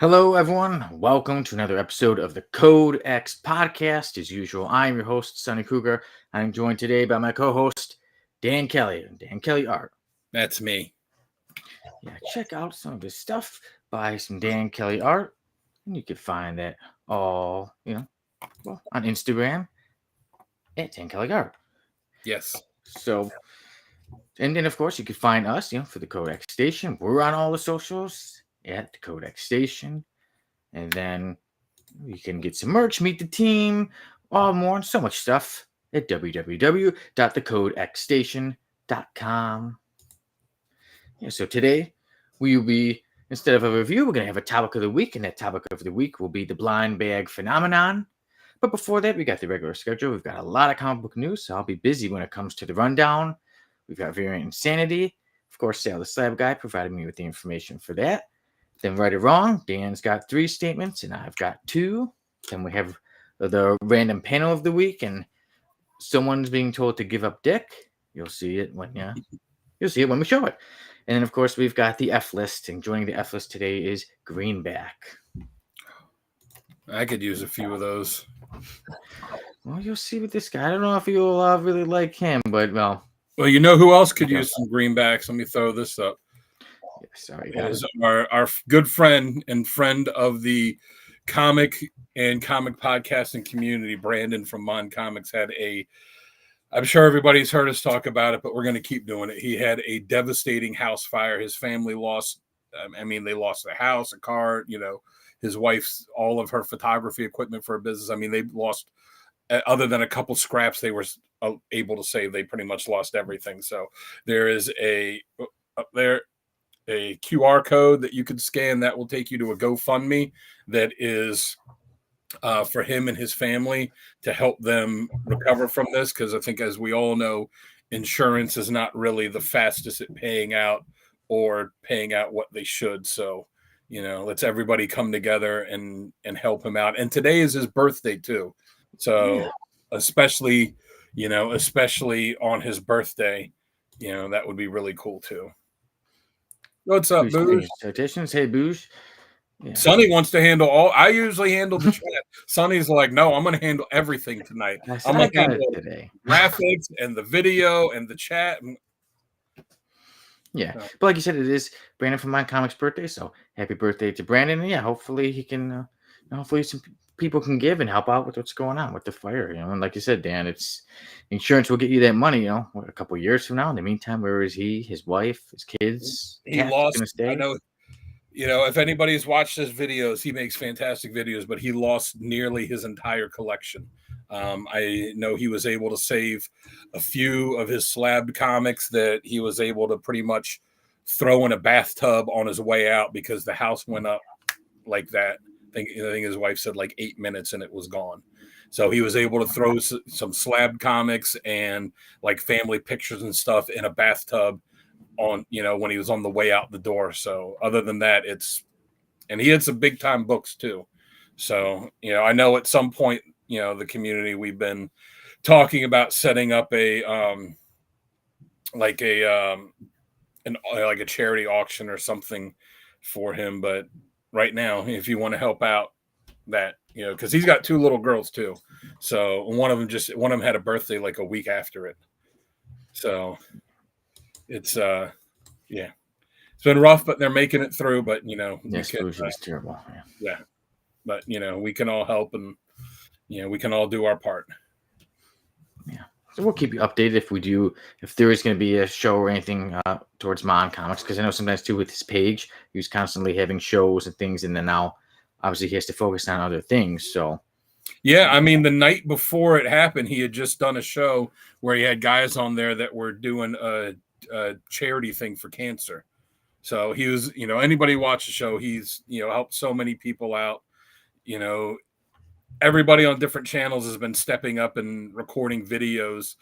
Hello, everyone. Welcome to another episode of the Code X podcast. As usual, I'm your host, Sonny Kruger. I'm joined today by my co-host, Dan Kelly. Dan Kelly Art. That's me. Yeah, check out some of his stuff. Buy some Dan Kelly Art. And you can find that all, on Instagram at Dan Kelly Art. Yes. So, and then, of course, you can find us, for the Code X Station. We're on all the socials at the Code X Station. And then you can get some merch, meet the team, all more, and so much stuff at www.thecodexstation.com. Yeah, so today we will be, instead of a review, we're going to have a topic of the week, and that topic of the week will be the blind bag phenomenon. But before that, we got the regular schedule. We've got a lot of comic book news, so I'll be busy when it comes to the rundown. We've got Variant Insanity. Of course, Sale the Slab Guy provided me with the information for that. Then Right or Wrong, Dan's got 3 statements, and I've got 2. Then we have the random panel of the week, and someone's being told to give up dick. You'll see it when we show it. And then, of course, we've got the F list, and joining the F list today is Greenback. I could use a few of those. Well, you'll see with this guy. I don't know if you'll really like him, but well, you know who else could use some greenbacks? Let me throw this up. Sorry, guys. Our good friend and friend of the comic podcasting community, Brandon from Mon Comics, had I'm sure everybody's heard us talk about it, but we're going to keep doing it. He had a devastating house fire. His family lost, they lost their house, a car, his wife's, all of her photography equipment for a business. They lost, other than a couple scraps they were able to save, they pretty much lost everything. So there is a QR code that you can scan that will take you to a GoFundMe that is for him and his family to help them recover from this. Because I think, as we all know, insurance is not really the fastest at paying out what they should. So, let's everybody come together and help him out. And today is his birthday too. So especially on his birthday, that would be really cool too. What's up, Boosh? Citations. Hey, Boosh. Yeah. Sonny wants to handle all. I usually handle the chat. Sonny's like, no, I'm going to handle everything tonight. I'm going to handle today graphics and the video and the chat. Yeah, but like you said, it is Brandon from My Comics' birthday, so happy birthday to Brandon. And yeah, hopefully he can, hopefully some people can give and help out with what's going on with the fire. And like you said, Dan, it's insurance will get you that money. A couple of years from now. In the meantime, where is he? His wife, his kids? He lost. I know. If anybody's watched his videos, he makes fantastic videos, but he lost nearly his entire collection. I know he was able to save a few of his slabbed comics that he was able to pretty much throw in a bathtub on his way out because the house went up like that. I think his wife said like 8 minutes and it was gone. So he was able to throw some slabbed comics and like family pictures and stuff in a bathtub on, when he was on the way out the door. So other than that, and he had some big time books too. So, I know at some point, the community, we've been talking about setting up a charity auction or something for him. But right now, if you want to help out that, because he's got 2 little girls too. So one of them had a birthday like a week after it. So it's it's been rough, but they're making it through. But it's terrible. Yeah, but we can all help, and we can all do our part. Yeah, so we'll keep you updated if there is going to be a show or anything towards Mon Comics, because I know sometimes too with his page, he was constantly having shows and things, and then now obviously he has to focus on other things. So. Yeah, the night before it happened, he had just done a show where he had guys on there that were doing a charity thing for cancer. So he was, anybody watch the show, he's, helped so many people out. Everybody on different channels has been stepping up and recording videos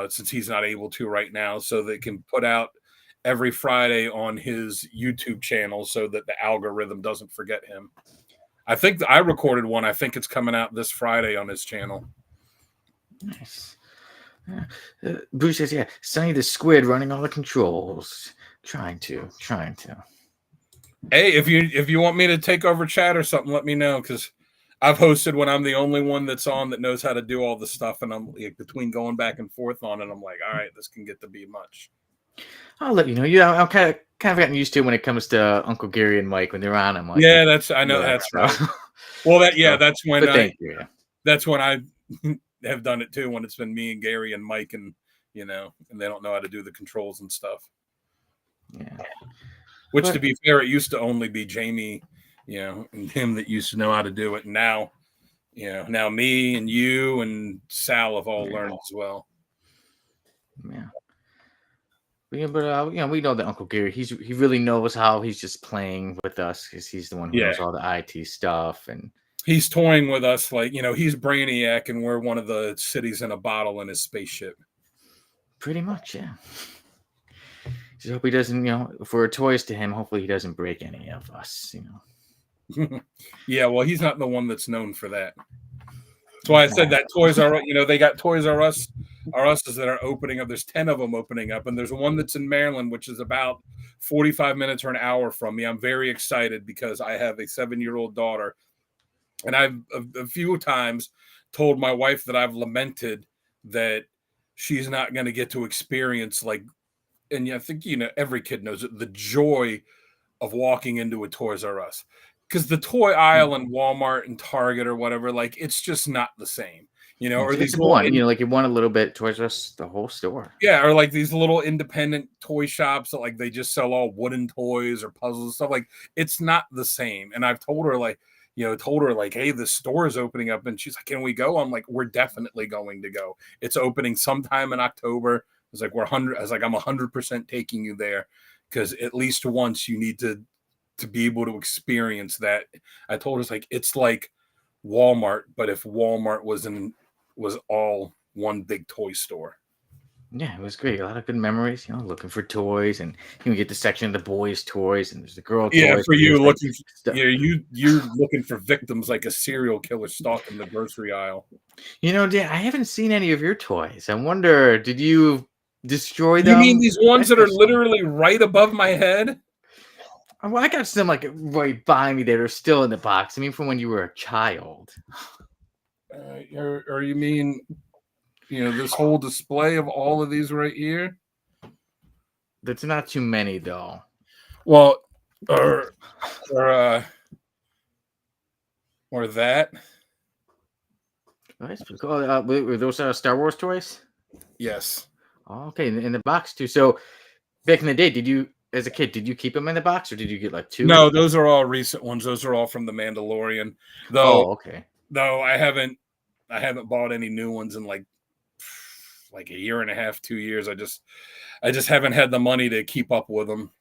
since he's not able to right now, so they can put out every Friday on his YouTube channel so that the algorithm doesn't forget him. I think I recorded one. I think it's coming out this Friday on his channel. Nice. Bruce says, yeah, Sonny the Squid running all the controls. Trying to. Hey, if you want me to take over chat or something, let me know, because I've hosted when I'm the only one that's on that knows how to do all the stuff, and I'm like, between going back and forth on it, I'm like, all right, this can get to be much. I'll let you know. Yeah, I'm kind of gotten used to it when it comes to Uncle Gary and Mike when they're on. I'm like, Yeah, I know yeah, that's so, right. Well, so, that's when but thank you. Yeah. that's when I have done it too, when it's been me and Gary and Mike, and and they don't know how to do the controls and stuff. Yeah. Which, to be fair, it used to only be Jamie, and him that used to know how to do it. And now, now me and you and Sal have all learned as well. Yeah. Yeah, but we know that Uncle Gary, he really knows how he's just playing with us because he's the one who knows all the IT stuff, and he's toying with us like, he's Brainiac and we're one of the cities in a bottle in his spaceship. Pretty much, yeah. Just hope he doesn't, if we're toys to him, hopefully he doesn't break any of us, Yeah, well, he's not the one that's known for that. That's why I said that Toys R Us, they got Toys R Us that are opening up. There's 10 of them opening up, and there's one that's in Maryland, which is about 45 minutes or an hour from me. I'm very excited because I have a 7-year-old daughter, and I've a few times told my wife that I've lamented that she's not going to get to experience, like, and I think, every kid knows it, the joy of walking into a Toys R Us. Because the toy aisle in Walmart and Target or whatever, like, it's just not the same, or these little, like you want a little bit Toys R Us, the whole store. Yeah, or like these little independent toy shops that, like, they just sell all wooden toys or puzzles and stuff. Like, it's not the same. And I've told her, like, hey, the store is opening up, and she's like, can we go? I'm like, we're definitely going to go. It's opening sometime in October. I was like, I'm 100% taking you there, because at least once you need to be able to experience that. I told her, it's like Walmart, but if Walmart was all one big toy store. Yeah, it was great. A lot of good memories, looking for toys, and you get the section of the boys' toys, and there's the girl toys. Yeah, for you looking, you're looking for victims like a serial killer stalking the grocery aisle. Dan, I haven't seen any of your toys. I wonder, did you destroy them? You mean these ones that are literally right above my head? Well, I got some like right by me that are still in the box. I mean, from when you were a child. Or you mean, this whole display of all of these right here? That's not too many, though. Well, or that. Oh, that's pretty cool. Were those Star Wars toys? Yes. Oh, okay, in the box too. So back in the day, as a kid, did you keep them in the box, or did you get like 2? No, those are all recent ones. Those are all from The Mandalorian. Though, okay. Though I haven't bought any new ones in like a year and a half, 2 years. I just haven't had the money to keep up with them.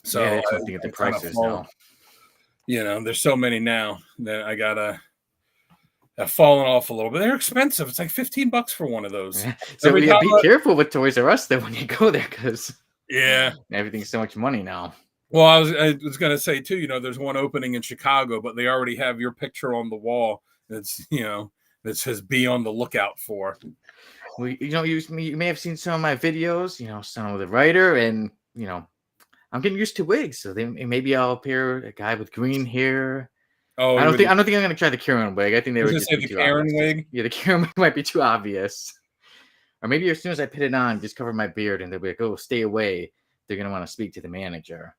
So yeah, that's one thing at the prices now. There's so many now that I gotta have fallen off a little bit. They're expensive. It's like $15 for one of those. So be careful with Toys R Us then when you go there, because everything's so much money now. Well, I was gonna say too, there's one opening in Chicago, but they already have your picture on the wall. That's that says "Be on the lookout for." Well, you may have seen some of my videos. Some of the writer, and I'm getting used to wigs, so maybe I'll appear a guy with green hair. Oh, I don't think I'm gonna try the Karen wig. I think they were just the Karen wig. Yeah, the Karen wig might be too obvious. Or maybe as soon as I put it on, just cover my beard, and they'll be like, "Oh, stay away." They're gonna want to speak to the manager,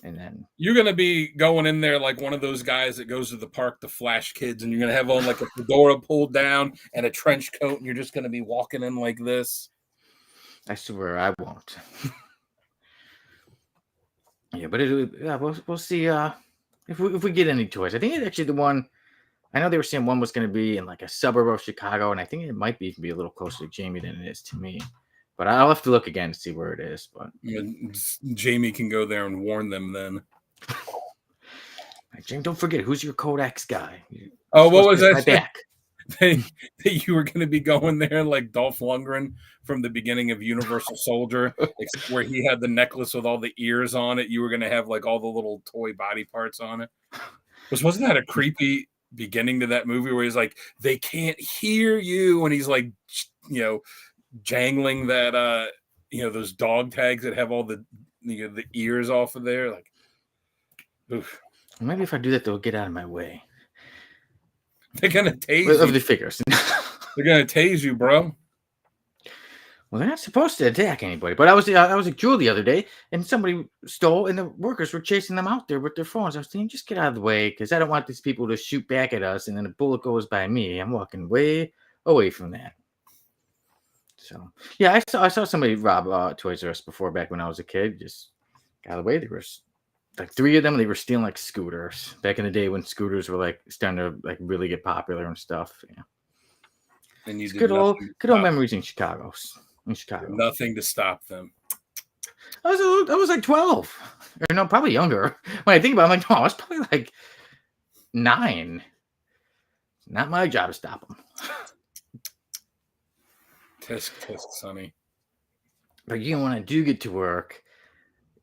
and then you're gonna be going in there like one of those guys that goes to the park to flash kids, and you're gonna have on like a fedora pulled down and a trench coat, and you're just gonna be walking in like this. I swear I won't. Yeah, but we'll see if we get any toys. I think it's actually the one. I know they were saying one was going to be in like a suburb of Chicago, and I think it might even be a little closer to Jamie than it is to me. But I'll have to look again to see where it is. But Jamie can go there and warn them then. Jamie, don't forget, who's your Codex guy? Oh, what was that? Back. That you were going to be going there like Dolph Lundgren from the beginning of Universal Soldier, where he had the necklace with all the ears on it. You were going to have like all the little toy body parts on it. Wasn't that a creepy beginning to that movie where he's like, they can't hear you, and he's like, jangling that those dog tags that have all the the ears off of there? Like, Oof. Maybe if I do that, they'll get out of my way. They're gonna tase Of you. the figures. They're gonna tase you, bro. Well, they're not supposed to attack anybody. But I was at Jewel the other day, and somebody stole, and the workers were chasing them out there with their phones. I was thinking, just get out of the way, because I don't want these people to shoot back at us, and then a bullet goes by me. I'm walking way away from that. So yeah, I saw somebody rob Toys R Us before, back when I was a kid. Just got away. There was like 3 of them. They were stealing like scooters back in the day when scooters were like starting to like really get popular and stuff. Yeah, And you it's did good old nothing memories in Chicago. Chicago. nothing to stop them. I was like 12, or no, probably younger. When I think about it, I'm like, no, I was probably like 9. Not my job to stop them. Tisk, Sonny. But you know, when I do get to work,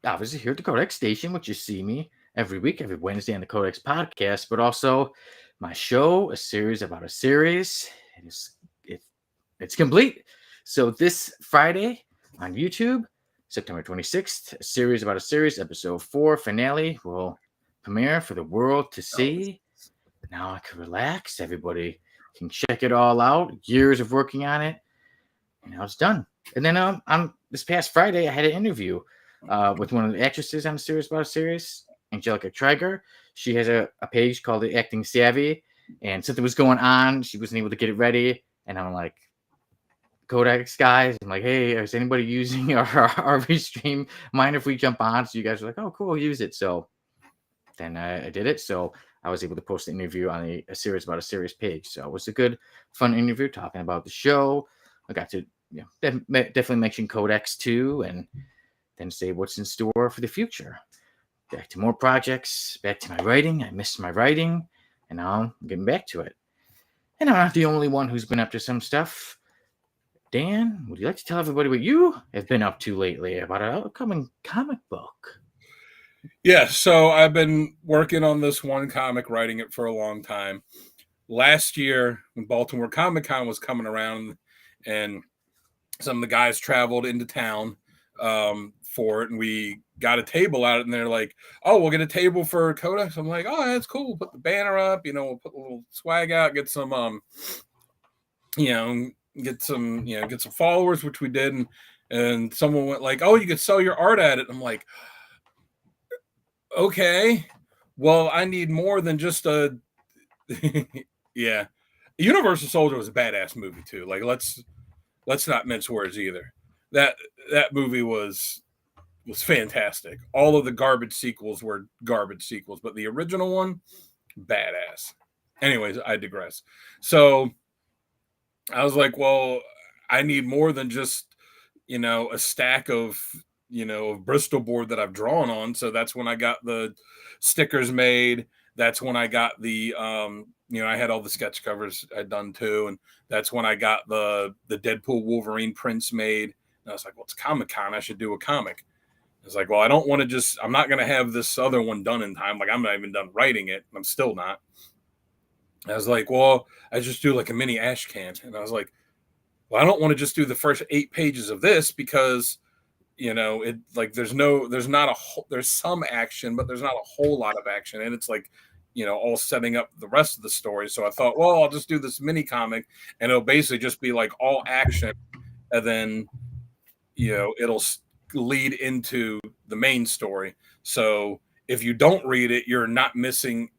obviously here at the Codex Station, which you see me every week, every Wednesday on the Codex Podcast, but also my show, a series about a series. It's complete. So this Friday on YouTube, September 26th, a series about a series, episode 4 finale will premiere for the world to see. Now I can relax. Everybody can check it all out. Years of working on it. And now it's done. And then on this past Friday, I had an interview with one of the actresses on the series about a series, Angelica Traeger. She has a page called The Acting Savvy, and something was going on. She wasn't able to get it ready. And I'm like, Codex guys, I'm like, hey, is anybody using our Restream? Mind if we jump on? So you guys are like, oh, cool, use it. So then I did it. So I was able to post the interview on a series about a series page. So it was a good, fun interview talking about the show. I got to definitely mention Codex too, and then say what's in store for the future. Back to more projects, back to my writing. I missed my writing, and now I'm getting back to it. And I'm not the only one who's been up to some stuff. Dan, would you like to tell everybody what you have been up to lately about an upcoming comic book? Yeah, so I've been working on this one comic, writing it for a long time. Last year, when Baltimore Comic Con was coming around, and some of the guys traveled into town for it, and we got a table out, and they're like, oh, we'll get a table for Codex. I'm like, oh, that's cool. Put the banner up, we'll put a little swag out, get some get some followers, which we did, and someone went like, oh, you could sell your art at it. I'm like, okay, well, I need more than just a yeah. Universal Soldier was a badass movie too. Like, let's not mince words either. That movie was fantastic. All of the garbage sequels were garbage sequels, but the original one, badass. Anyways, I digress. So I was like, well, I need more than just, a stack of, Bristol board that I've drawn on. So that's when I got the stickers made. That's when I got the, I had all the sketch covers I'd done too. And that's when I got the Deadpool Wolverine prints made. And I was like, well, it's Comic-Con. I should do a comic. I was like, well, I don't want to I'm not going to have this other one done in time. Like, I'm not even done writing it. I'm still not. I was like, well, I just do like a mini ash can. And I was like, well, I don't want to just do the first 8 pages of this because, it like there's some action, but there's not a whole lot of action. And it's like, all setting up the rest of the story. So I thought, well, I'll just do this mini comic and it'll basically just be like all action. And then, it'll lead into the main story. So if you don't read it, you're not missing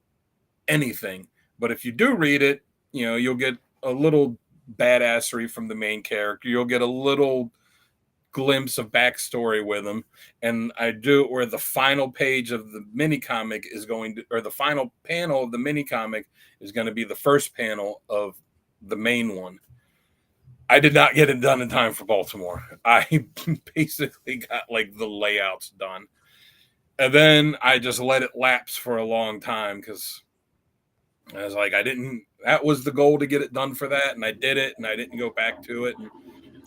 anything. But if you do read it, you'll get a little badassery from the main character. You'll get a little glimpse of backstory with him. And I do it where the final page of the mini comic is or the final panel of the mini comic is going to be the first panel of the main one. I did not get it done in time for Baltimore. I basically got like the layouts done. And then I just let it lapse for a long time because I was like, that was the goal, to get it done for that. And I did it, and I didn't go back to it. And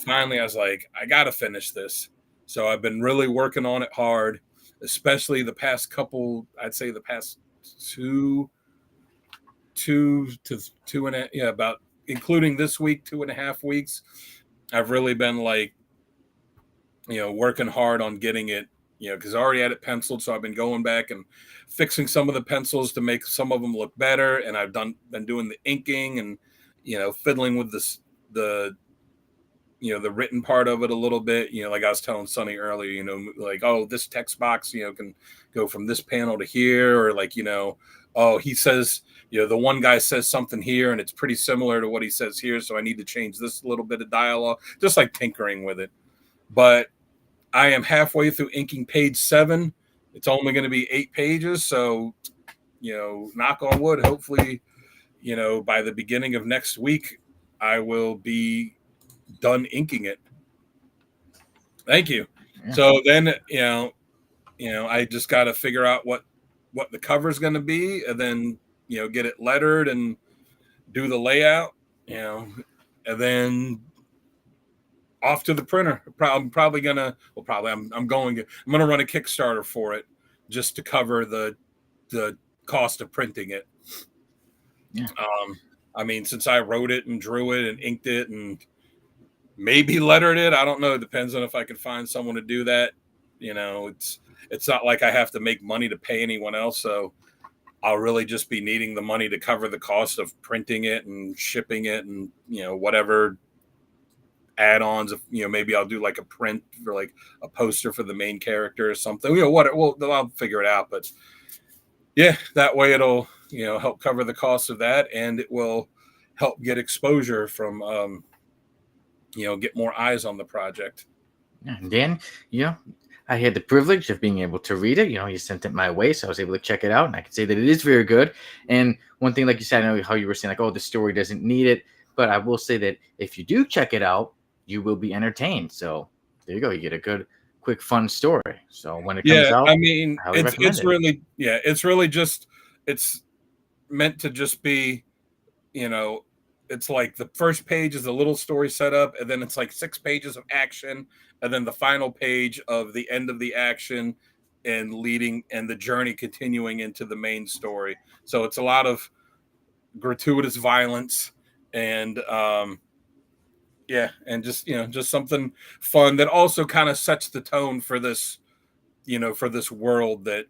finally I was like, I got to finish this. So I've been really working on it hard, especially the past couple, I'd say the past two and a, yeah, about including this week, 2.5 weeks. I've really been like, working hard on getting it because I already had it penciled, so I've been going back and fixing some of the pencils to make some of them look better, and I've been doing the inking and fiddling with the the written part of it a little bit. Like I was telling Sonny earlier, like, oh, this text box can go from this panel to here, or like oh, he says the one guy says something here and it's pretty similar to what he says here, so I need to change this little bit of dialogue, just like tinkering with it. But I am halfway through inking page 7. It's only going to be 8 pages. So, knock on wood, hopefully, by the beginning of next week, I will be done inking it. Thank you. Yeah. So then, I just got to figure out what the cover is going to be, and then, get it lettered and do the layout, and then off to the printer. I'm probably gonna. Well, probably I'm going to run a Kickstarter for it just to cover the cost of printing it. Yeah. I mean, since I wrote it and drew it and inked it and maybe lettered it, I don't know. It depends on if I can find someone to do that. It's not like I have to make money to pay anyone else, so I'll really just be needing the money to cover the cost of printing it and shipping it and whatever add-ons. Maybe I'll do like a print for like a poster for the main character or something. I'll figure it out. But yeah, that way it'll help cover the cost of that, and it will help get exposure from get more eyes on the project. And then I had the privilege of being able to read it. You sent it my way, so I was able to check it out, and I can say that it is very good. And one thing, like you said, I know how you were saying, like, oh, the story doesn't need it, but I will say that if you do check it out, you will be entertained. So there you go. You get a good, quick, fun story. So when it comes out, I mean, it's really just, it's meant to just be, it's like the first page is a little story setup, and then it's like 6 pages of action, and then the final page of the end of the action and leading and the journey continuing into the main story. So it's a lot of gratuitous violence and and just something fun that also kind of sets the tone for this, for this world that,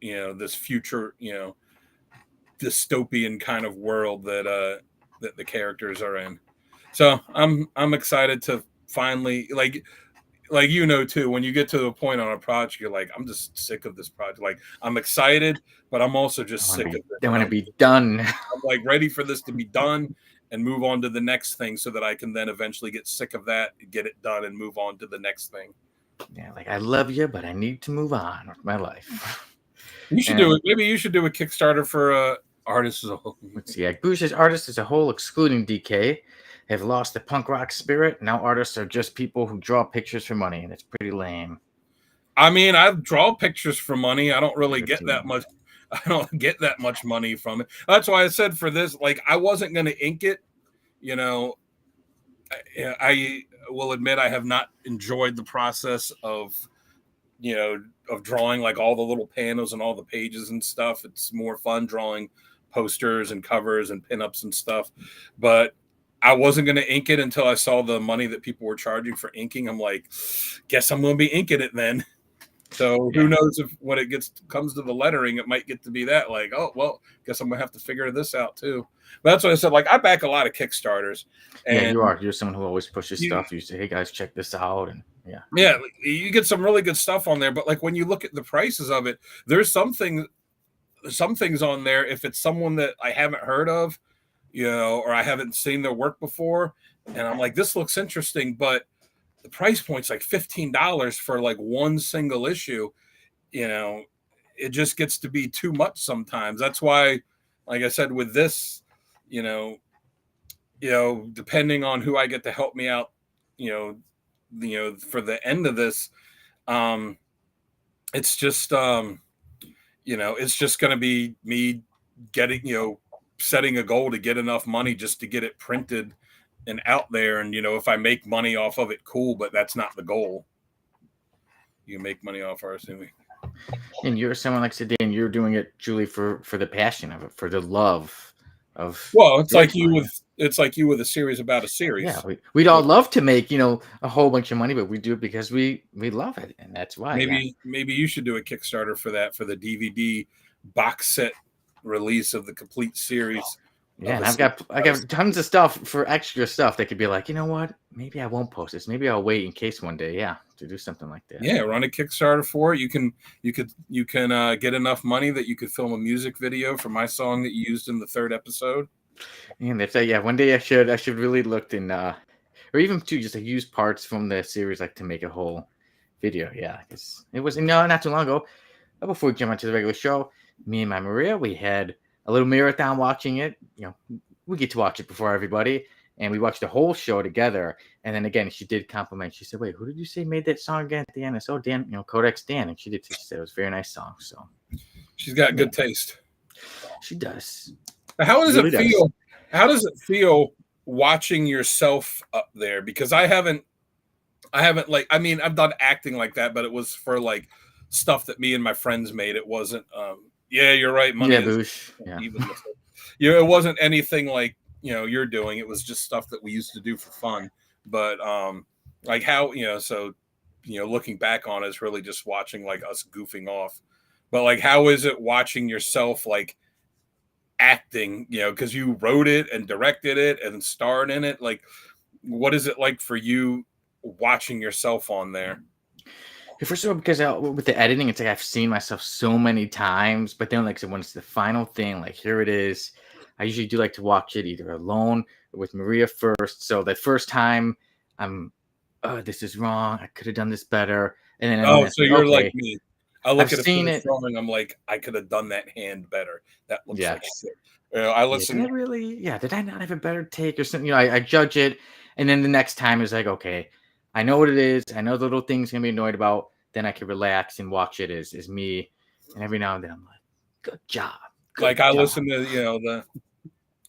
this future, dystopian kind of world that the characters are in. So I'm excited to finally, like too, when you get to a point on a project, you're like, I'm just sick of this project. Like, I'm excited, but I'm also just sick of it. They want to be done. I'm like ready for this to be done and move on to the next thing, so that I can then eventually get sick of that, get it done, and move on to the next thing. Yeah, like, I love you, but I need to move on with my life. You should do it. Maybe you should do a Kickstarter for artists as a whole. Let's see. Boosh says artists as a whole, excluding DK, have lost the punk rock spirit. Now artists are just people who draw pictures for money, and it's pretty lame. I mean, I draw pictures for money. I don't really get that much. I don't get that much money from it. That's why I said for this, like, I wasn't going to ink it. I will admit I have not enjoyed the process of drawing like all the little panels and all the pages and stuff. It's more fun drawing posters and covers and pinups and stuff. But I wasn't going to ink it until I saw the money that people were charging for inking. I'm like, guess I'm going to be inking it then. So who knows if when it comes to the lettering, it might get to be that, like, oh, well, guess I'm going to have to figure this out too. But that's what I said. Like, I back a lot of Kickstarters. And yeah, you are. You're someone who always pushes stuff. You say, hey, guys, check this out. And yeah, you get some really good stuff on there. But like, when you look at the prices of it, there's some things on there, if it's someone that I haven't heard of, or I haven't seen their work before, and I'm like, this looks interesting, but the price point's like $15 for like one single issue. It just gets to be too much sometimes. That's why, like I said, with this, depending on who I get to help me out, for the end of this, it's just, it's just going to be me getting, setting a goal to get enough money just to get it printed and out there. And, if I make money off of it, cool, but that's not the goal. You make money off our assuming. And you're someone like Sedan, you're doing it, Julie, for the passion of it, for the love of. Well, it's like you with it's like you with a series about a series. Yeah, we'd all love to make, a whole bunch of money, but we do it because we love it, and that's why. Maybe you should do a Kickstarter for that, for the DVD box set release of the complete series. Yeah, and I got tons of stuff for extra stuff that could be like, you know what? Maybe I won't post this. Maybe I'll wait in case one day, to do something like that. Yeah, run a Kickstarter for it. You can get enough money that you could film a music video for my song that you used in the 3rd episode. And if one day I should really look in, or even just use parts from the series like to make a whole video. Yeah, because it was not too long ago. Before we jump into the regular show, me and my Maria, we had a little marathon watching it. We get to watch it before everybody, and we watched the whole show together. And then again, she did compliment. She said, "Wait, who did you say made that song again at the end?" I said, "Oh, Dan, Codex Dan." And she said it was a very nice song. So she's got good taste. She does. How does it feel? How does it feel watching yourself up there? Because I haven't I've done acting like that, but it was for like stuff that me and my friends made. It wasn't. Yeah, you're right. Money is even. It wasn't anything like you're doing. It was just stuff that we used to do for fun. But like how so looking back on it, it's really just watching like us goofing off. But like, how is it watching yourself like acting? Because you wrote it and directed it and starred in it. Like, what is it like for you watching yourself on there? First of all, because with the editing, it's like I've seen myself so many times, but then like I said, when it's the final thing, like here it is, I usually do like to watch it either alone or with Maria first. So that first time I'm, this is wrong. I could have done this better. And then so you're like me. I look at a drawing, I'm like, I could have done that hand better. That looks like shit. I listen. Did I not have a better take or something? I judge it, and then the next time is like, okay, I know what it is. I know the little things I'm gonna be annoyed about. Then I can relax and watch it as me. And every now and then I'm like, good job. I listen to the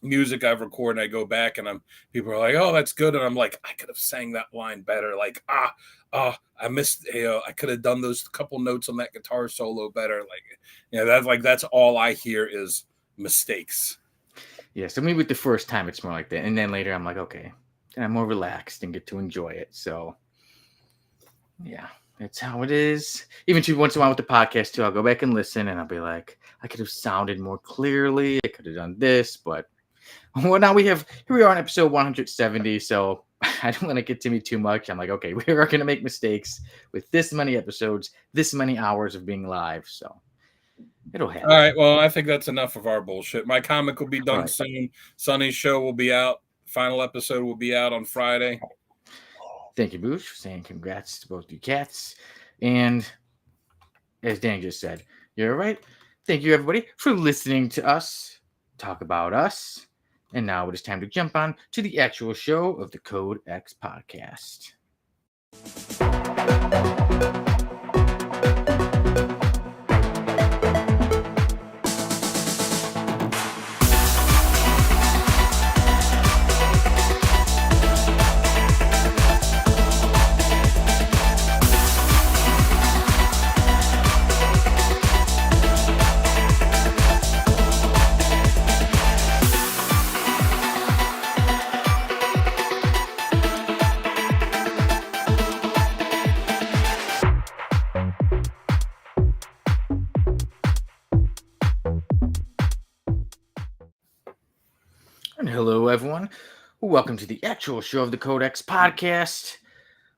music I've recorded, and I go back and people are like, oh, that's good, and I'm like, I could have sang that line better. Like I missed. I could have done those couple notes on that guitar solo better. Like that's all I hear is mistakes. Yeah, so maybe with the first time it's more like that, and then later I'm like, okay, and I'm more relaxed and get to enjoy it. So yeah, that's how it is. Even once in a while with the podcast too, I'll go back and listen, and I'll be like, I could have sounded more clearly. I could have done this, but now here we are on episode 170. So I don't want to get to me too much. I'm like, okay, we are going to make mistakes with this many episodes, this many hours of being live. So it'll happen. All right. Well, I think that's enough of our bullshit. My comic will be done soon. Sonny's show will be out. Final episode will be out on Friday. Thank you, Boosh, for saying congrats to both you cats. And as Dan just said, you're right. Thank you, everybody, for listening to us talk about us. And now it is time to jump on to the actual show of the Code X podcast. And hello, everyone. Welcome to the actual show of the Codex podcast.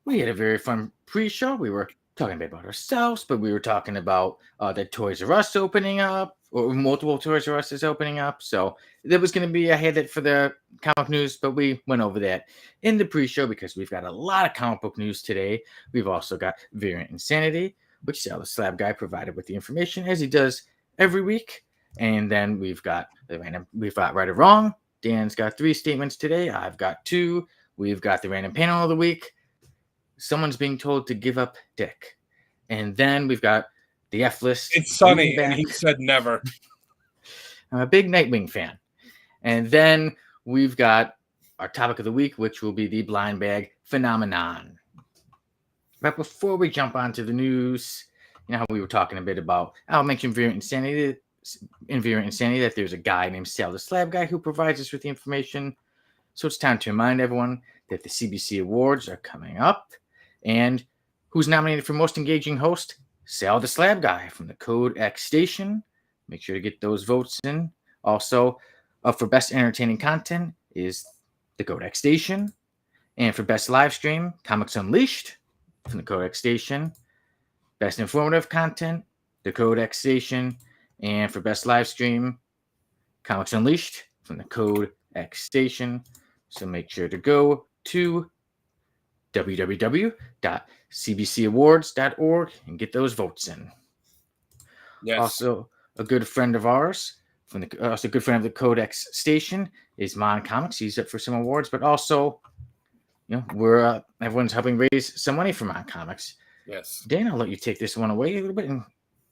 We had a very fun pre-show. We were talking a bit about ourselves, but we were talking about the Toys R Us opening up, or multiple Toys R Us is opening up. So there was going to be a head for the comic news, but we went over that in the pre-show because we've got a lot of comic book news today. We've also got Variant Insanity, which Sal the Slab Guy provided with the information as he does every week. And then we've got Right or Wrong. Dan's got 3 statements today. I've got 2. We've got the random panel of the week. Someone's being told to give up dick. And then we've got the F list. It's Sunny, and he said never. I'm a big Nightwing fan. And then we've got our topic of the week, which will be the blind bag phenomenon. But before we jump onto the news, how we were talking a bit about, I'll mention Variant Insanity that there's a guy named Sal the Slab Guy who provides us with the information. So it's time to remind everyone that the CBC Awards are coming up. And who's nominated for Most Engaging Host? Sal the Slab Guy from the Code X Station. Make sure to get those votes in. Also, up for Best Entertaining Content is the Code X Station. And for Best Live Stream, Comics Unleashed from the Code X Station. Best Informative Content, the Code X Station. And for Best Live Stream, Comics Unleashed from the Code X Station. So make sure to go to www.cbcawards.org and get those votes in. Yes. Also, a good friend of ours, also a good friend of the Code X Station, is Mon Comics. He's up for some awards, but also, we're everyone's helping raise some money for Mon Comics. Yes. Dan, I'll let you take this one away a little bit and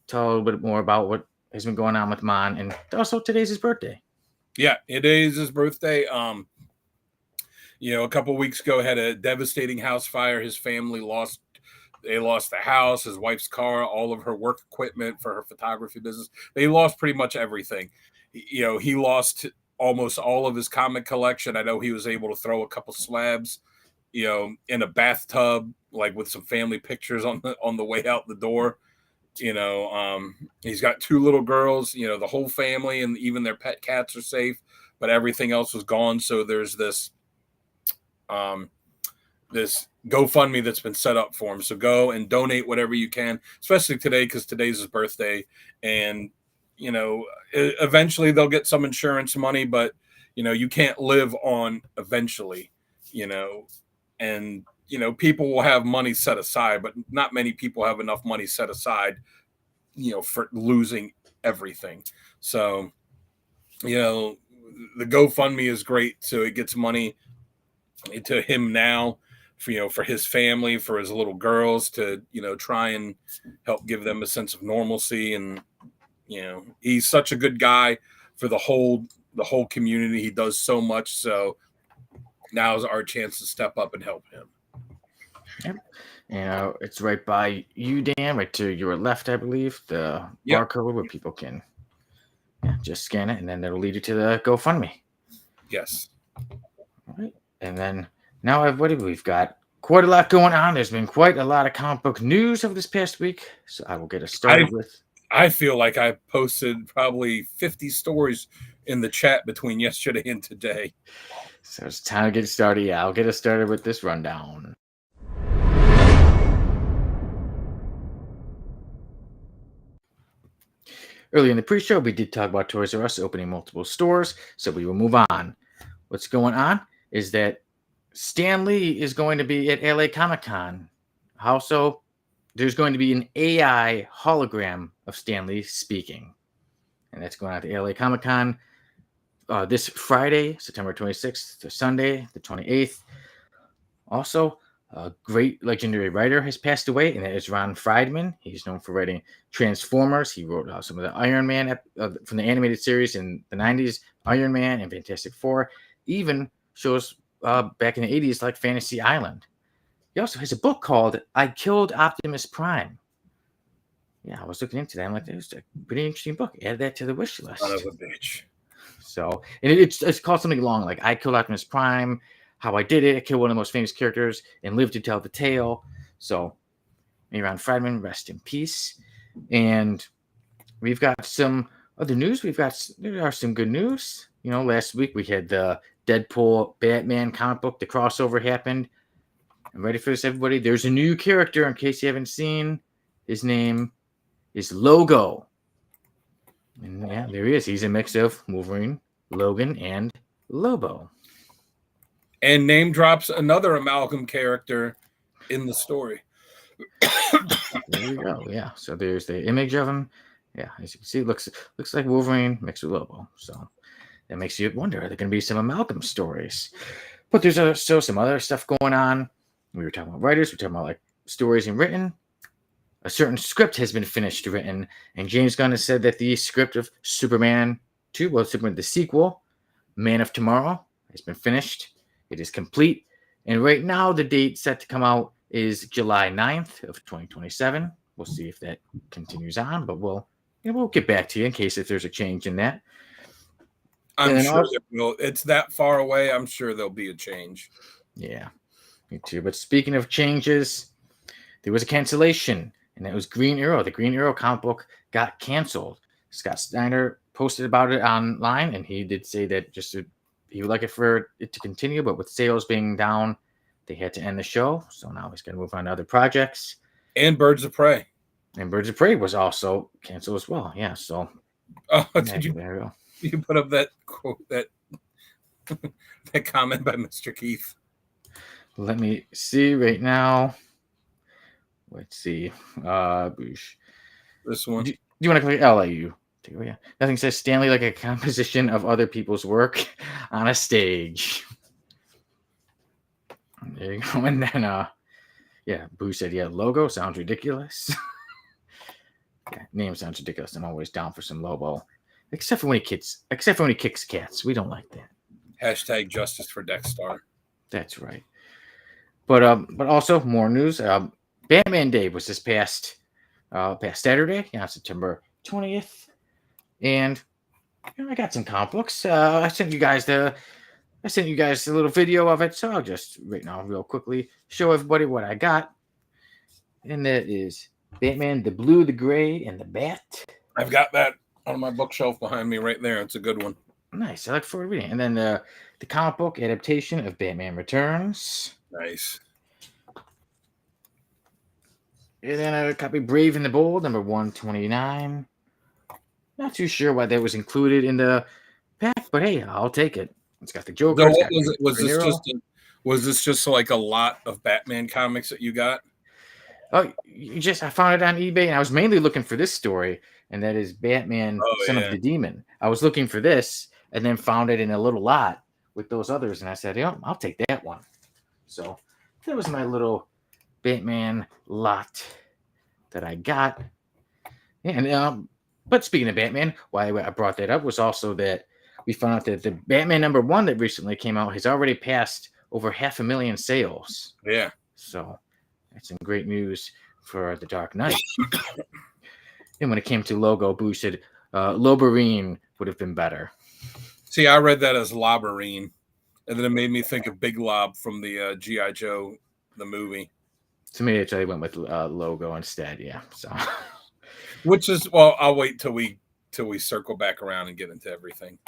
tell a little bit more about what has been going on with Mon, and also today's his birthday. Yeah, it is his birthday. A couple weeks ago, had a devastating house fire. His family lost the house, his wife's car, all of her work equipment for her photography business. They lost pretty much everything. He lost almost all of his comic collection. I know he was able to throw a couple slabs, in a bathtub, like with some family pictures on the way out the door. He's got 2 little girls, the whole family and even their pet cats are safe, but everything else was gone. So there's this GoFundMe that's been set up for him. So go and donate whatever you can, especially today, because today's his birthday. And, eventually they'll get some insurance money, but, you can't live on eventually, and, people will have money set aside, but not many people have enough money set aside, for losing everything. So, the GoFundMe is great. So it gets money to him now for his family, for his little girls to, try and help give them a sense of normalcy. And, he's such a good guy for the whole community. He does so much. So now is our chance to step up and help him. Yep. It's right by you, Dan, right to your left, I believe, the barcode where people can just scan it, and then it'll lead you to the GoFundMe. Yes. All right. And then now, everybody, we've got quite a lot going on. There's been quite a lot of comic book news over this past week, so I will get us started with. I feel like I posted probably 50 stories in the chat between yesterday and today. So it's time to get started. Yeah, I'll get us started with this rundown. Earlier in the pre-show, we did talk about Toys R Us opening multiple stores, so we will move on. What's going on is that Stan Lee is going to be at LA Comic-Con. Also, there's going to be an AI hologram of Stan Lee speaking. And that's going on at the LA Comic-Con this Friday, September 26th, to Sunday, the 28th. Also, a great legendary writer has passed away, and that is Ron Friedman. He's known for writing Transformers. He wrote some of the Iron Man from the animated series in the 90s, Iron Man and Fantastic Four. Even shows back in the 80s like Fantasy Island. He also has a book called I Killed Optimus Prime. Yeah, I was looking into that. I'm like, there's a pretty interesting book. Add that to the wish list. Son of a bitch. So, and it's called something long, like I Killed Optimus Prime, how I did it. I killed one of the most famous characters and lived to tell the tale. So, Ron Friedman, rest in peace. And we've got some other news. There are some good news. Last week we had the Deadpool Batman comic book. The crossover happened. I'm ready for this, everybody. There's a new character, in case you haven't seen. His name is Logo. And yeah, there he is. He's a mix of Wolverine, Logan, and Lobo. And name drops another amalgam character in the story. There you go. Yeah. So there's the image of him. Yeah, as you can see, it looks like Wolverine mixed with Lobo. So that makes you wonder, are there going to be some amalgam stories? But there's still some other stuff going on. We were talking about writers. We're talking about like stories and written. A certain script has been finished written, and James Gunn has said that the script of Superman 2, Superman the sequel, Man of Tomorrow, has been finished. It is complete, and right now the date set to come out is July 9th of 2027. We'll see if that continues on, but we'll get back to you in case if there's a change in that. I'm sure there will. It's that far away. I'm sure there'll be a change. Yeah, me too. But speaking of changes, there was a cancellation, and it was Green Arrow. The Green Arrow comic book got canceled. Scott Snyder posted about it online, and he did say that he would like it for it to continue, but with sales being down, they had to end the show. So now he's going to move on to other projects. And Birds of Prey. And Birds of Prey was also canceled as well. Yeah. So. Oh, did you? There we go. You put up that quote, that comment by Mr. Keith. Let me see right now. Let's see. This one. Do you want to click LAU? Oh, yeah. Nothing says Stanley like a composition of other people's work on a stage. There you go. And then, yeah, Boo said, yeah, logo sounds ridiculous. Yeah, name sounds ridiculous. I'm always down for some Lobo. Except for when he kicks cats. We don't like that. Hashtag justice for Dexstar. That's right. But also more news. Batman Day was this past Saturday, September 20th. And I got some comic books. I sent you guys a little video of it. So I'll just right now real quickly show everybody what I got. And that is Batman, the Blue, the Gray, and the Bat. I've got that on my bookshelf behind me right there. It's a good one. Nice. I look forward to reading. And then the comic book adaptation of Batman Returns. Nice. And then I copy Brave and the Bold, number 129. Not too sure why that was included in the pack, but hey, I'll take it. It's got the Joker. So what was it? Was this just like a lot of Batman comics that you got? Oh, I found it on eBay, and I was mainly looking for this story, and that is Batman, Son of the Demon. I was looking for this, and then found it in a little lot with those others, and I said, I'll take that one. So that was my little Batman lot that I got. And but speaking of Batman, why I brought that up was also that we found out that the Batman #1 that recently came out has already passed over 500,000 sales. Yeah. So that's some great news for The Dark Knight. And when it came to logo, Boo said Loberine would have been better. See, I read that as Loberine, and then it made me think of Big Lob from the G.I. Joe, the movie. To me, I went with logo instead. Yeah. So, which is, well, I'll wait till we circle back around and get into everything.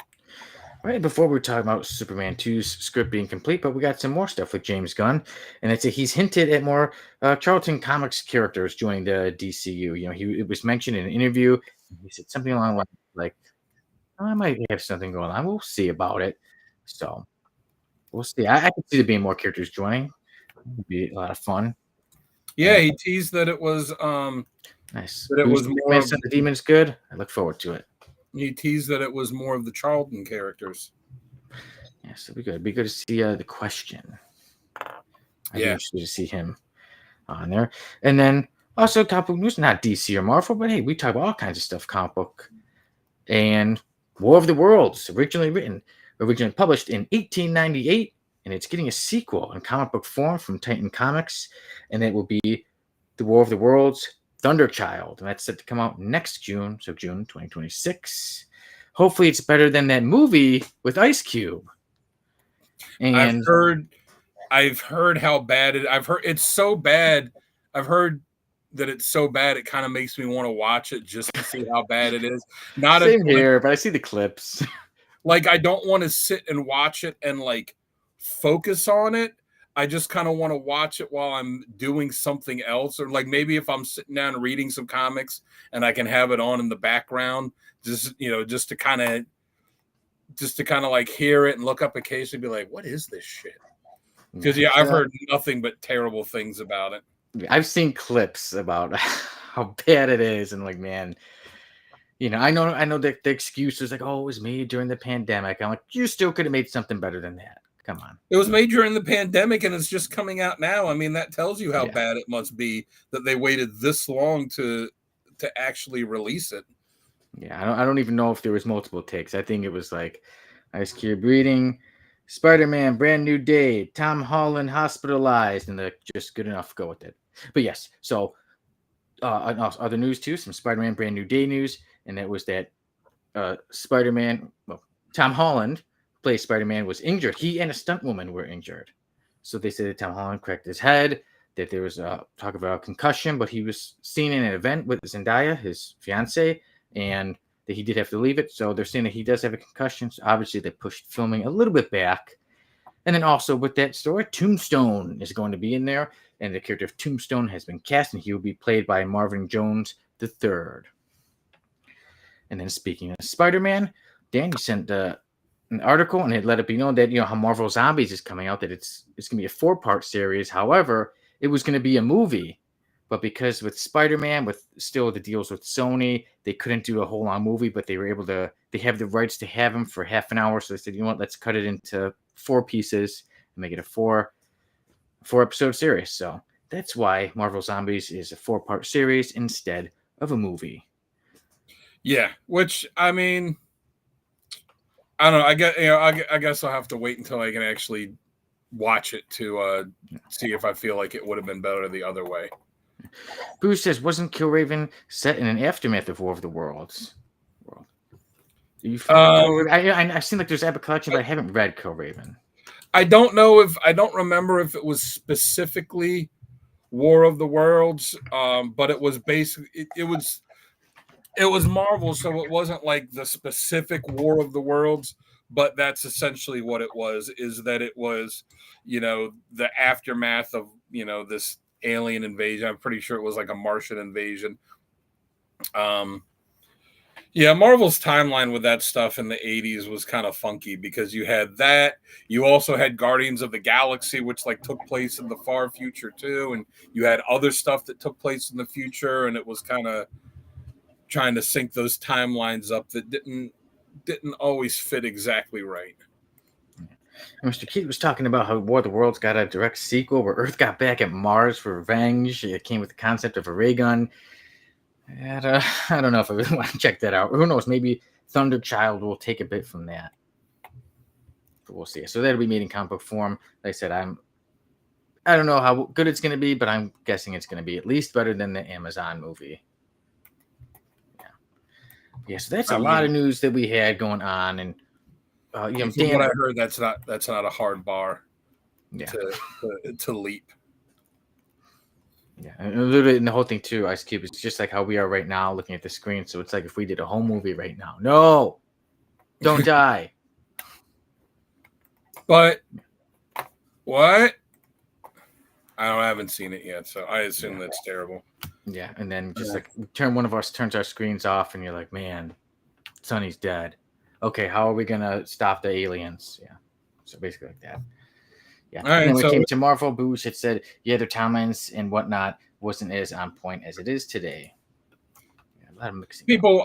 Right before we were talking about Superman 2's script being complete, but we got some more stuff with James Gunn, and it's he's hinted at more Charlton Comics characters joining the DCU. It was mentioned in an interview. He said something along the lines like, I might have something going on. We'll see about it. So we'll see. I could see there being more characters joining. It would be a lot of fun. Yeah, he teased that it was nice. That it was more of the Demon's good. I look forward to it. He teased that it was more of the Charlton characters. Yes, it'd be good. It'd be good to see the Question. I'd be interested to see him on there. And then also comic book news, not DC or Marvel, but hey, we talk about all kinds of stuff, comic book. And War of the Worlds, originally published in 1898, and it's getting a sequel in comic book form from Titan Comics, and it will be the War of the Worlds Thunderchild, and that's set to come out next June, so June 2026. Hopefully it's better than that movie with Ice Cube. And I've heard how bad I've heard it's so bad. I've heard that it's so bad it kind of makes me want to watch it just to see how bad it is. Same here, but I see the clips. Like, I don't want to sit and watch it and like focus on it. I just kind of want to watch it while I'm doing something else, or like maybe if I'm sitting down reading some comics and I can have it on in the background, just to kind of like hear it and look up occasionally, be like, what is this shit? Because I've heard nothing but terrible things about it. I've seen clips about how bad it is, and like, man, I know that the excuse is like, oh, it was made during the pandemic. I'm like, you still could have made something better than that. Come on. It was made during the pandemic and it's just coming out now. I mean, that tells you how bad it must be that they waited this long to actually release it. Yeah, I don't even know if there was multiple takes. I think it was like Ice Cube reading Spider-Man, Brand New Day, Tom Holland Hospitalized, and they're just good enough to go with it. But yes, so other news too, some Spider-Man Brand New Day news, and that was that Spider-Man, well, Tom Holland, who plays Spider-Man, was injured. He and a stunt woman were injured. So they said that Tom Holland cracked his head, that there was talk about a concussion, but he was seen in an event with Zendaya, his fiance, and that he did have to leave it. So they're saying that he does have a concussion. So obviously they pushed filming a little bit back. And then also with that story, Tombstone is going to be in there, and the character of Tombstone has been cast, and he will be played by Marvin Jones III. And then speaking of Spider-Man, Danny sent an article and had let it be known that how Marvel Zombies is coming out, that it's going to be a 4-part series. However, it was going to be a movie, but because with Spider-Man, with still the deals with Sony, they couldn't do a whole long movie, but they were able to. They have the rights to have him for half an hour, so they said, you know what, let's cut it into 4 pieces and make it a 4-episode series. So that's why Marvel Zombies is a 4-part series instead of a movie. Yeah, which I mean, I don't know. I guess I'll have to wait until I can actually watch it to see if I feel like it would have been better the other way. Bruce says, wasn't Killraven set in an aftermath of War of the Worlds? Are you I've seen like there's Epic Collection, but I haven't read Killraven. I don't remember if it was specifically War of the Worlds, but it was basically it was Marvel, so it wasn't like the specific War of the Worlds, but that's essentially what it was, is that it was, the aftermath of, this alien invasion. I'm pretty sure it was like a Martian invasion. Yeah, Marvel's timeline with that stuff in the 80s was kind of funky because you had that. You also had Guardians of the Galaxy, which like took place in the far future too, and you had other stuff that took place in the future, and it was kind of trying to sync those timelines up that didn't always fit exactly right. Mr. Keith was talking about how War of the Worlds got a direct sequel where Earth got back at Mars for revenge. It came with the concept of a ray gun. And, I don't know if I really want to check that out. Who knows? Maybe Thunderchild will take a bit from that. But we'll see. So that'll be made in comic book form. Like I said, I don't know how good it's going to be, but I'm guessing it's going to be at least better than the Amazon movie. Yeah, so that's a lot of news that we had going on, and from what I heard, that's not a hard bar, to leap. Yeah, and literally, and the whole thing too, Ice Cube, is just like how we are right now, looking at the screen. So it's like if we did a whole movie right now, no, don't die. But what? I haven't seen it yet, so I assume that's terrible. Yeah, and then just like one of us turns our screens off, and you're like, man, Sonny's dead. Okay, how are we gonna stop the aliens? Yeah, so basically like that. Yeah, and then when it came to Marvel, Boosh had said, yeah, their timelines and whatnot wasn't as on point as it is today. Yeah, a lot of mixing. People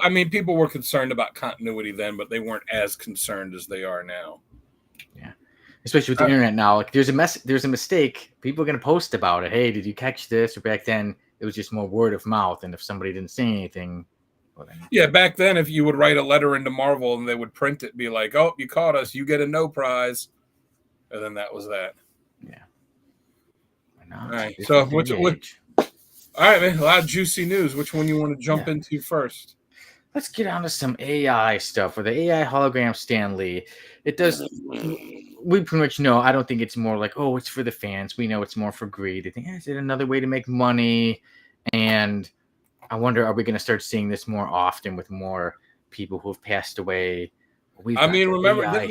were concerned about continuity then, but they weren't as concerned as they are now. Yeah, especially with the internet now. Like, there's a mistake. People are gonna post about it. Hey, did you catch this? Or back then, it was just more word of mouth, and if somebody didn't say anything. Yeah, back then, if you would write a letter into Marvel and they would print it, be like, "Oh, you caught us. You get a no prize," and then that was that. Yeah. All right. So, all right, man. A lot of juicy news. Which one you want to jump into first? Let's get on to some AI stuff. For the AI hologram Stan Lee, it does. We pretty much know. I don't think it's more like, oh, it's for the fans. We know it's more for greed. I think is it another way to make money, and I wonder, are we going to start seeing this more often with more people who have passed away? Remember,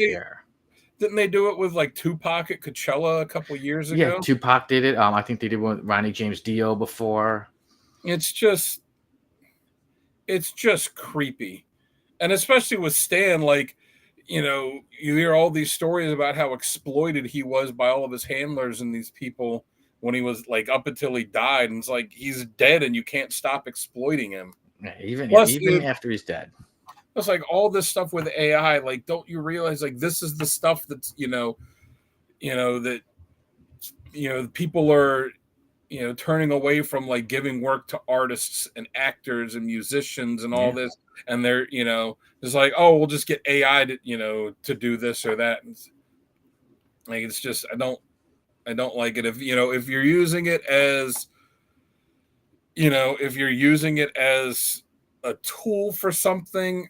didn't they do it with like Tupac at Coachella a couple years ago? Yeah, Tupac did it. I think they did one with Ronnie James Dio before. It's just creepy. And especially with Stan, like, you hear all these stories about how exploited he was by all of his handlers and these people when he was like up until he died, and it's like he's dead and you can't stop exploiting him. Yeah, even after he's dead. It's like all this stuff with AI. Like, don't you realize like this is the stuff that's that people are turning away from, like giving work to artists and actors and musicians and all this, and they're it's like, oh, we'll just get AI to do this or that. And like, it's just I don't like it. If you're using it as a tool for something,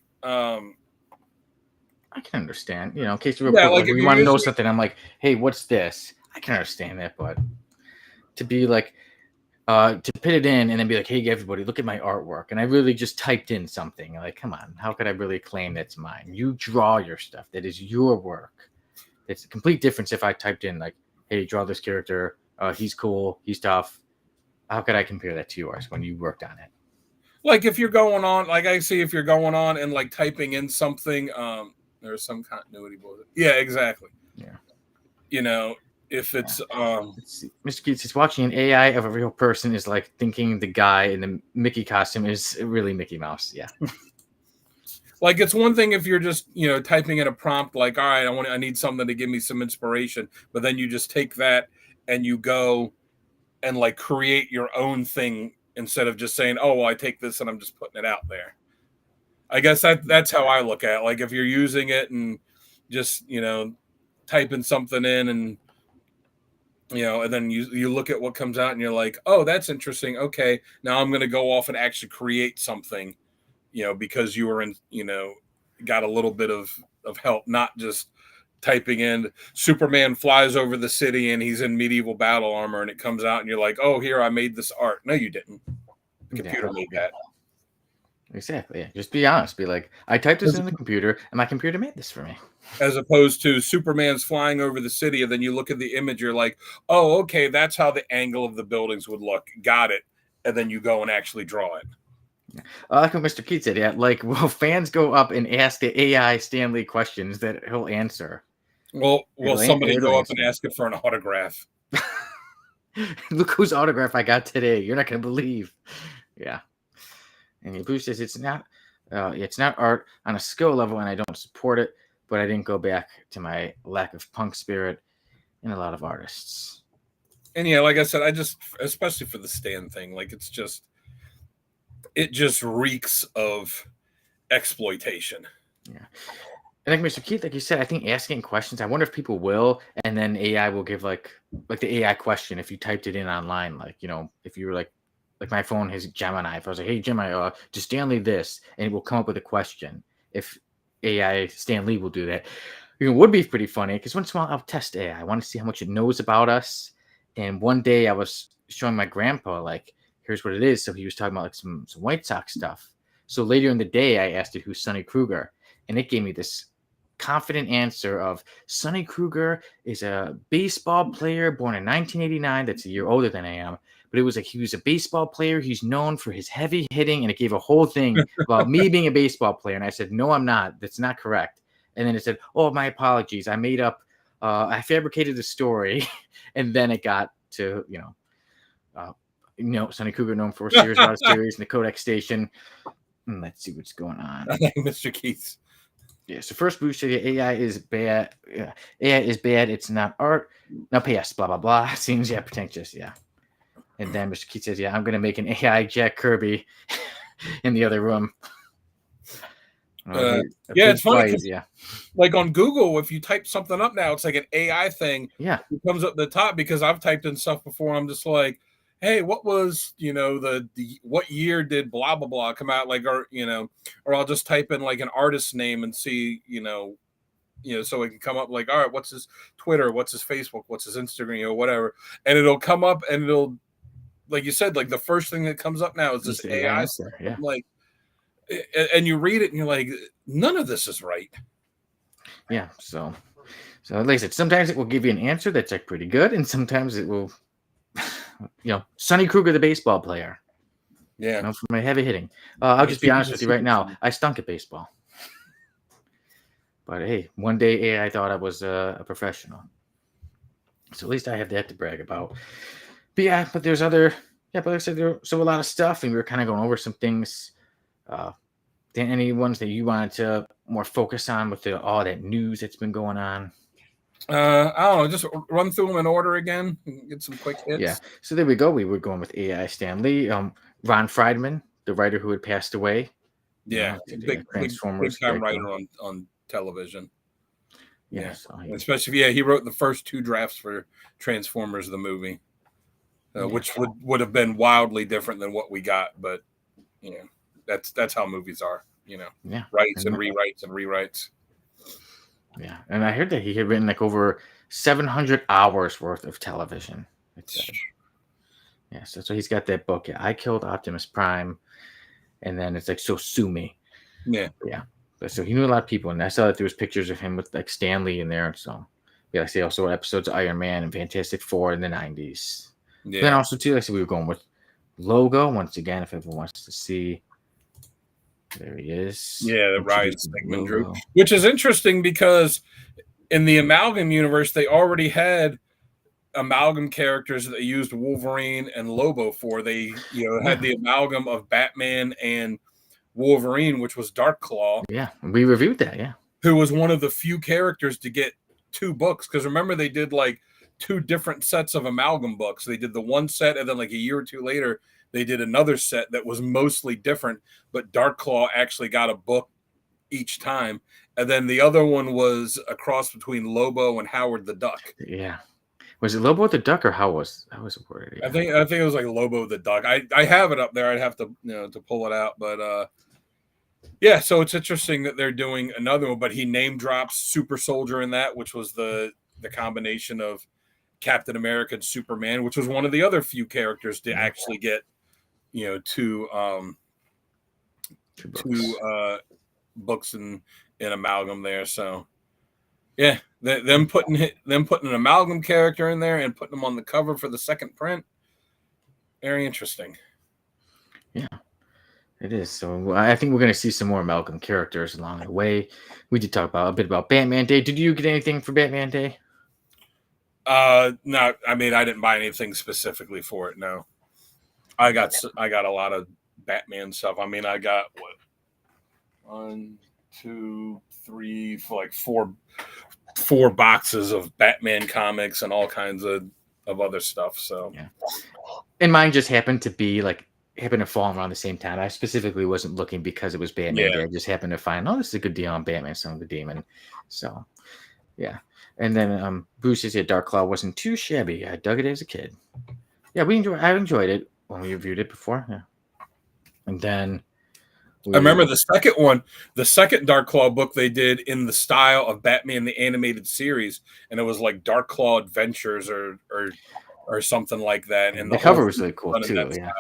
I can understand. In case of Yeah, report, like like if we you're want to know using something, I'm like, hey, what's this? I can understand that, but to be like, to put it in and then be like, hey, everybody, look at my artwork, and I really just typed in something. Like, come on, how could I really claim that's mine? You draw your stuff. That is your work. It's a complete difference if I typed in like, hey, draw this character. He's cool. He's tough. How could I compare that to yours when you worked on it? like if you're going on, like I see if you're going on and like typing in something, there's some continuity bullshit. Yeah, exactly. Yeah. You know, if it's Let's see. Mr. Keats is watching an AI of a real person is like thinking the guy in the Mickey costume is really Mickey Mouse. Yeah. like it's one thing if you're just typing in a prompt like, all right, I need something to give me some inspiration, but then you just take that and you go and like create your own thing instead of just saying, oh well, I take this and I'm just putting it out there. I guess that's how I look at it. Like if you're using it and just typing something in and and then you look at what comes out and you're like, oh, that's interesting. Okay, now I'm going to go off and actually create something, because you were in, got a little bit of help, not just typing in Superman flies over the city and he's in medieval battle armor and it comes out and you're like, oh, here, I made this art. No, you didn't. The computer made that. Exactly. Yeah. Just be honest. Be like, I typed this in the computer and my computer made this for me. As opposed to Superman's flying over the city, and then you look at the image, you're like, oh, okay, that's how the angle of the buildings would look. Got it. And then you go and actually draw it. Yeah. Like what Mr. Keats said, yeah, like, will fans go up and ask the AI Stanley questions that he'll answer? Well, will somebody go up and ask it for an autograph? Look whose autograph I got today. You're not going to believe. Yeah. And Bruce says it's not art on a skill level, and I don't support it. But I didn't go back to my lack of punk spirit in a lot of artists. And yeah, like I said, especially for the Stan thing, like it just reeks of exploitation. Yeah. I think Mr. Keith, like you said, I think asking questions, I wonder if people will, and then AI will give like the AI question if you typed it in online, like, if you were like my phone has Gemini. If I was like, hey, Gemini, just Stanley this, and it will come up with a question. If AI Stanley will do that. It would be pretty funny because once in a while I'll test AI. I want to see how much it knows about us. And one day I was showing my grandpa, like, here's what it is. So he was talking about like some White Sox stuff. So later in the day, I asked it who's Sonny Kruger, and it gave me this confident answer of Sonny Kruger is a baseball player born in 1989. That's a year older than I am. But it was like he was a baseball player. He's known for his heavy hitting, and it gave a whole thing about me being a baseball player. And I said, no, I'm not. That's not correct. And then it said, oh, my apologies. I made up, I fabricated a story. And then it got to, Sonny Kruger known for Sears Route series and the Kodak station. Let's see what's going on. Mr. Keith. Yeah, so first Bruce said AI is bad. Yeah, AI is bad. It's not art. No PS, blah, blah, blah. Seems, pretentious, yeah. And then Mr. Keith says, I'm going to make an AI Jack Kirby in the other room. It's funny. Like on Google, if you type something up now, it's like an AI thing. Yeah. It comes up the top because I've typed in stuff before. I'm just like, hey, what was, what year did blah, blah, blah come out? Like, or I'll just type in like an artist's name and see, so it can come up like, all right, what's his Twitter? What's his Facebook? What's his Instagram? Whatever. And it'll come up and it'll, like you said, like the first thing that comes up now is this AI stuff. Yeah. Like, and you read it and you're like, none of this is right. Yeah. So like I said, sometimes it will give you an answer that's like pretty good, and sometimes it will, Sonny Kruger, the baseball player. Yeah. For my heavy hitting. I'll just be honest with you right now. I stunk at baseball. But hey, one day AI thought I was a professional. So at least I have that to brag about. But there's other, but like I said, there's a lot of stuff, and we were kind of going over some things. Any ones that you wanted to more focus on with all that news that's been going on? I don't know. Just run through them in order again and get some quick hits. Yeah. So there we go. We were going with AI Stan Lee. Ron Friedman, the writer who had passed away. Yeah. Big time writer on television. Yeah. Especially, he wrote the first 2 drafts for Transformers, the movie, which would have been wildly different than what we got. But, that's how movies are, Writes and rewrites and rewrites. Yeah, and I heard that he had written like over 700 hours worth of television. It said. Yeah, so he's got that book. Yeah, I Killed Optimus Prime, and then it's like So Sue Me. Yeah. Yeah, but so he knew a lot of people, and I saw that there was pictures of him with like Stanley in there. So yeah, I see also episodes of Iron Man and Fantastic Four in the 90s. Yeah. Then also too, like I said, we were going with Logo once again. If everyone wants to see, there he is. Yeah, the Ryan Introducing Stegman Drew, Logo. which is interesting because in the Amalgam universe, they already had Amalgam characters that they used Wolverine and Lobo for. They, had the amalgam of Batman and Wolverine, which was Darkclaw. Yeah, we reviewed that. Yeah, who was one of the few characters to get 2 books. Because remember, they did like 2 different sets of Amalgam books. They did the one set, and then like a year or 2 later, they did another set that was mostly different. But Darkclaw actually got a book each time. And then the other one was a cross between Lobo and Howard the Duck. yeah. Was it Lobo the Duck or how was it worded? Yeah. I think it was like Lobo the Duck. I have it up there. I'd have to to pull it out, but yeah. So it's interesting that they're doing another one, but he name drops Super Soldier in that, which was the combination of Captain America and Superman, which was one of the other few characters to actually get two books in Amalgam there. So yeah, them putting an Amalgam character in there and putting them on the cover for the second print, very interesting. Yeah, it is. So I think we're going to see some more Amalgam characters along the way. We did talk a bit about Batman Day. Did you get anything for Batman Day? No, I mean I didn't buy anything specifically for it. No, I got a lot of Batman stuff. I mean, I got 1, 2, 3, like four boxes of Batman comics and all kinds of other stuff. So yeah, and mine just happened to fall around the same time. I specifically wasn't looking because it was Batman Day. I just happened to find, this is a good deal on Batman, Son of the Demon. So yeah, and then Bruce said Darkclaw wasn't too shabby. I dug it as a kid. Yeah, I enjoyed it when we reviewed it before. Yeah, and then. I remember the second one, the second Darkclaw book they did in the style of Batman the Animated Series, and it was like Darkclaw Adventures or something like that. And the cover was really cool too. Yeah.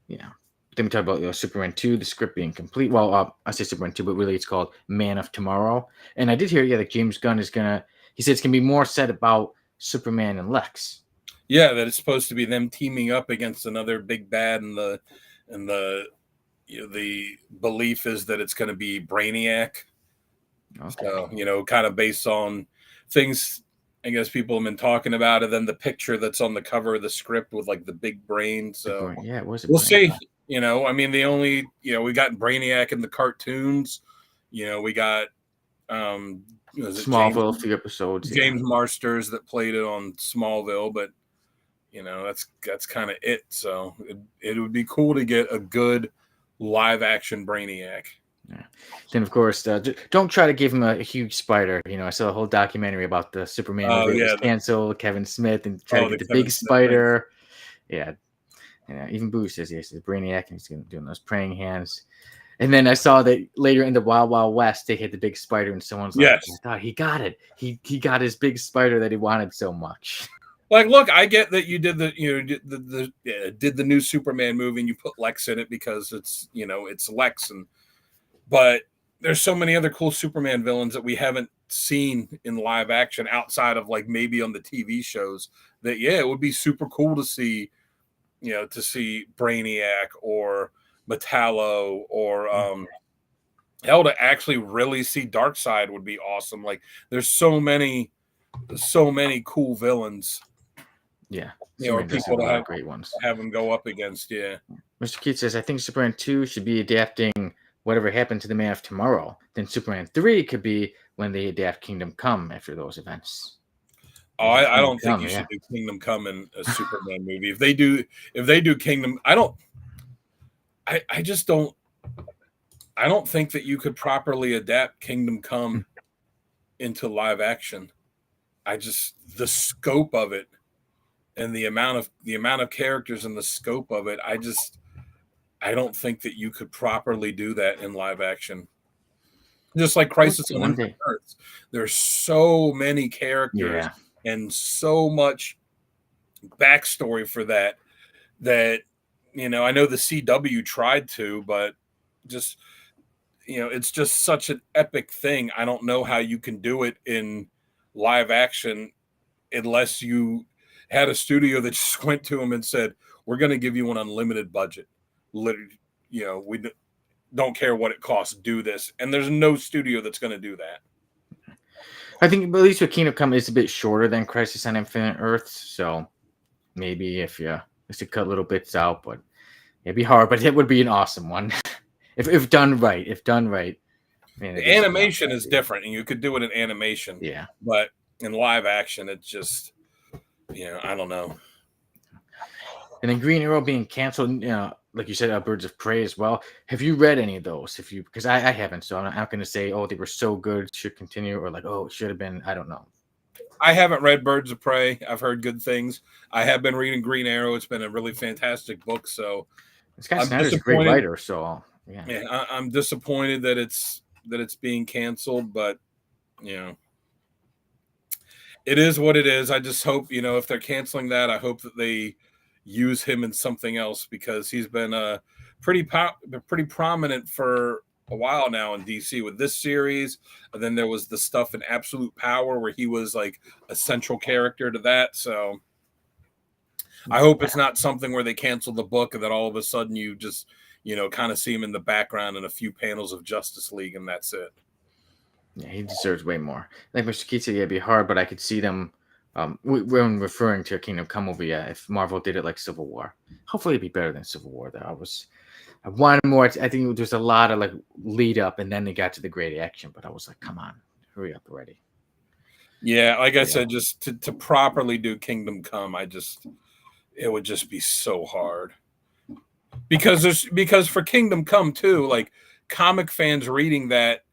Yeah. Then we talked about Superman 2, the script being complete. Well, I say Superman 2, but really it's called Man of Tomorrow. And I did hear, that James Gunn he said it's going to be more said about Superman and Lex. Yeah, that it's supposed to be them teaming up against another big bad, and the belief is that it's going to be Brainiac. Okay. So, kind of based on things I guess people have been talking about, and then the picture that's on the cover of the script with like the big brain. So yeah, it was. We'll see. I mean, the only we got Brainiac in the cartoons. We got Smallville, a few episodes. James Marsters that played it on Smallville, but that's kind of it. So it would be cool to get a good live action Brainiac. Yeah. Then of course, don't try to give him a huge spider. I saw a whole documentary about the Superman movie was canceled. Kevin Smith and try to get the big spider. Yeah, even Boo says yes, the Brainiac, and he's doing those praying hands. And then I saw that later in the Wild Wild West, they had the big spider, and someone's like, "I thought he got it. He got his big spider that he wanted so much." Like, look, I get that you did did the new Superman movie and you put Lex in it because it's it's Lex, but there's so many other cool Superman villains that we haven't seen in live action outside of like maybe on the TV shows that it would be super cool to see Brainiac or Metallo or hell, to actually really see Darkseid would be awesome. Like, there's so many cool villains. Yeah, or people to great ones. Have them go up against. Yeah, Mr. Keith says I think Superman 2 should be adapting whatever happened to the Man of Tomorrow. Then Superman 3 could be when they adapt Kingdom Come after those events. Oh, I don't think you should do Kingdom Come in a Superman movie. If they do Kingdom, I just don't. I don't think that you could properly adapt Kingdom Come into live action. The scope of it and the amount of characters and the scope of it, I don't think that you could properly do that in live action. Just like Crisis on One Infinite day. Earths. There's so many characters Yeah. and so much backstory for that I know the CW tried to, but just it's just such an epic thing. I don't know how you can do it in live action unless you had a studio that just went to them and said, "We're going to give you an unlimited budget. Literally, we don't care what it costs. Do this." And there's no studio that's going to do that. I think at least with Kingdom Come is a bit shorter than Crisis on Infinite Earths, so maybe if you just to cut little bits out, but it'd be hard. But it would be an awesome one if done right. If done right, man, The animation is different, and you could do it in animation. Yeah, but in live action, it's just I don't know. And then Green Arrow being canceled, like you said, Birds of Prey as well. Have you read any of those? Because I haven't, so I'm not going to say, oh, they were so good, should continue, or like, oh, it should have been. I don't know. I haven't read Birds of Prey. I've heard good things. I have been reading Green Arrow. It's been a really fantastic book. So Scott Snyder's a great writer. So yeah, I'm disappointed that it's being canceled, but it is what it is. I just hope if they're canceling that, I hope that they use him in something else, because he's been pretty prominent for a while now in DC with this series. And then there was the stuff in Absolute Power where he was like a central character to that. So I hope it's not something where they cancel the book and then all of a sudden you just kind of see him in the background in a few panels of Justice League and that's it. Yeah, he deserves way more. Like Mr. Keith said, it'd be hard, but I could see them when referring to a Kingdom Come movie, if Marvel did it like Civil War. Hopefully it'd be better than Civil War. I wanted more. I think there's a lot of like lead up, and then they got to the great action. But I was like, come on, hurry up already. Yeah, like I said, just to properly do Kingdom Come, it would just be so hard. Because for Kingdom Come too, like comic fans reading that,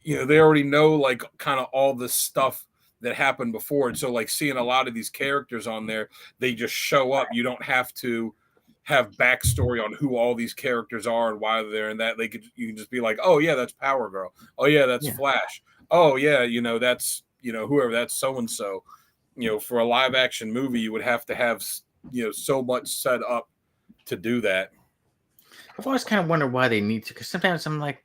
they already know like kind of all this stuff that happened before. And so like seeing a lot of these characters on there, they just show up. You don't have to have backstory on who all these characters are and why they're there and that. You can just be like, oh yeah, that's Power Girl. Oh yeah, that's Flash. Oh yeah, that's whoever, that's so and so. For a live action movie, you would have to have so much set up to do that. I've always kind of wondered why they need to, because sometimes I'm like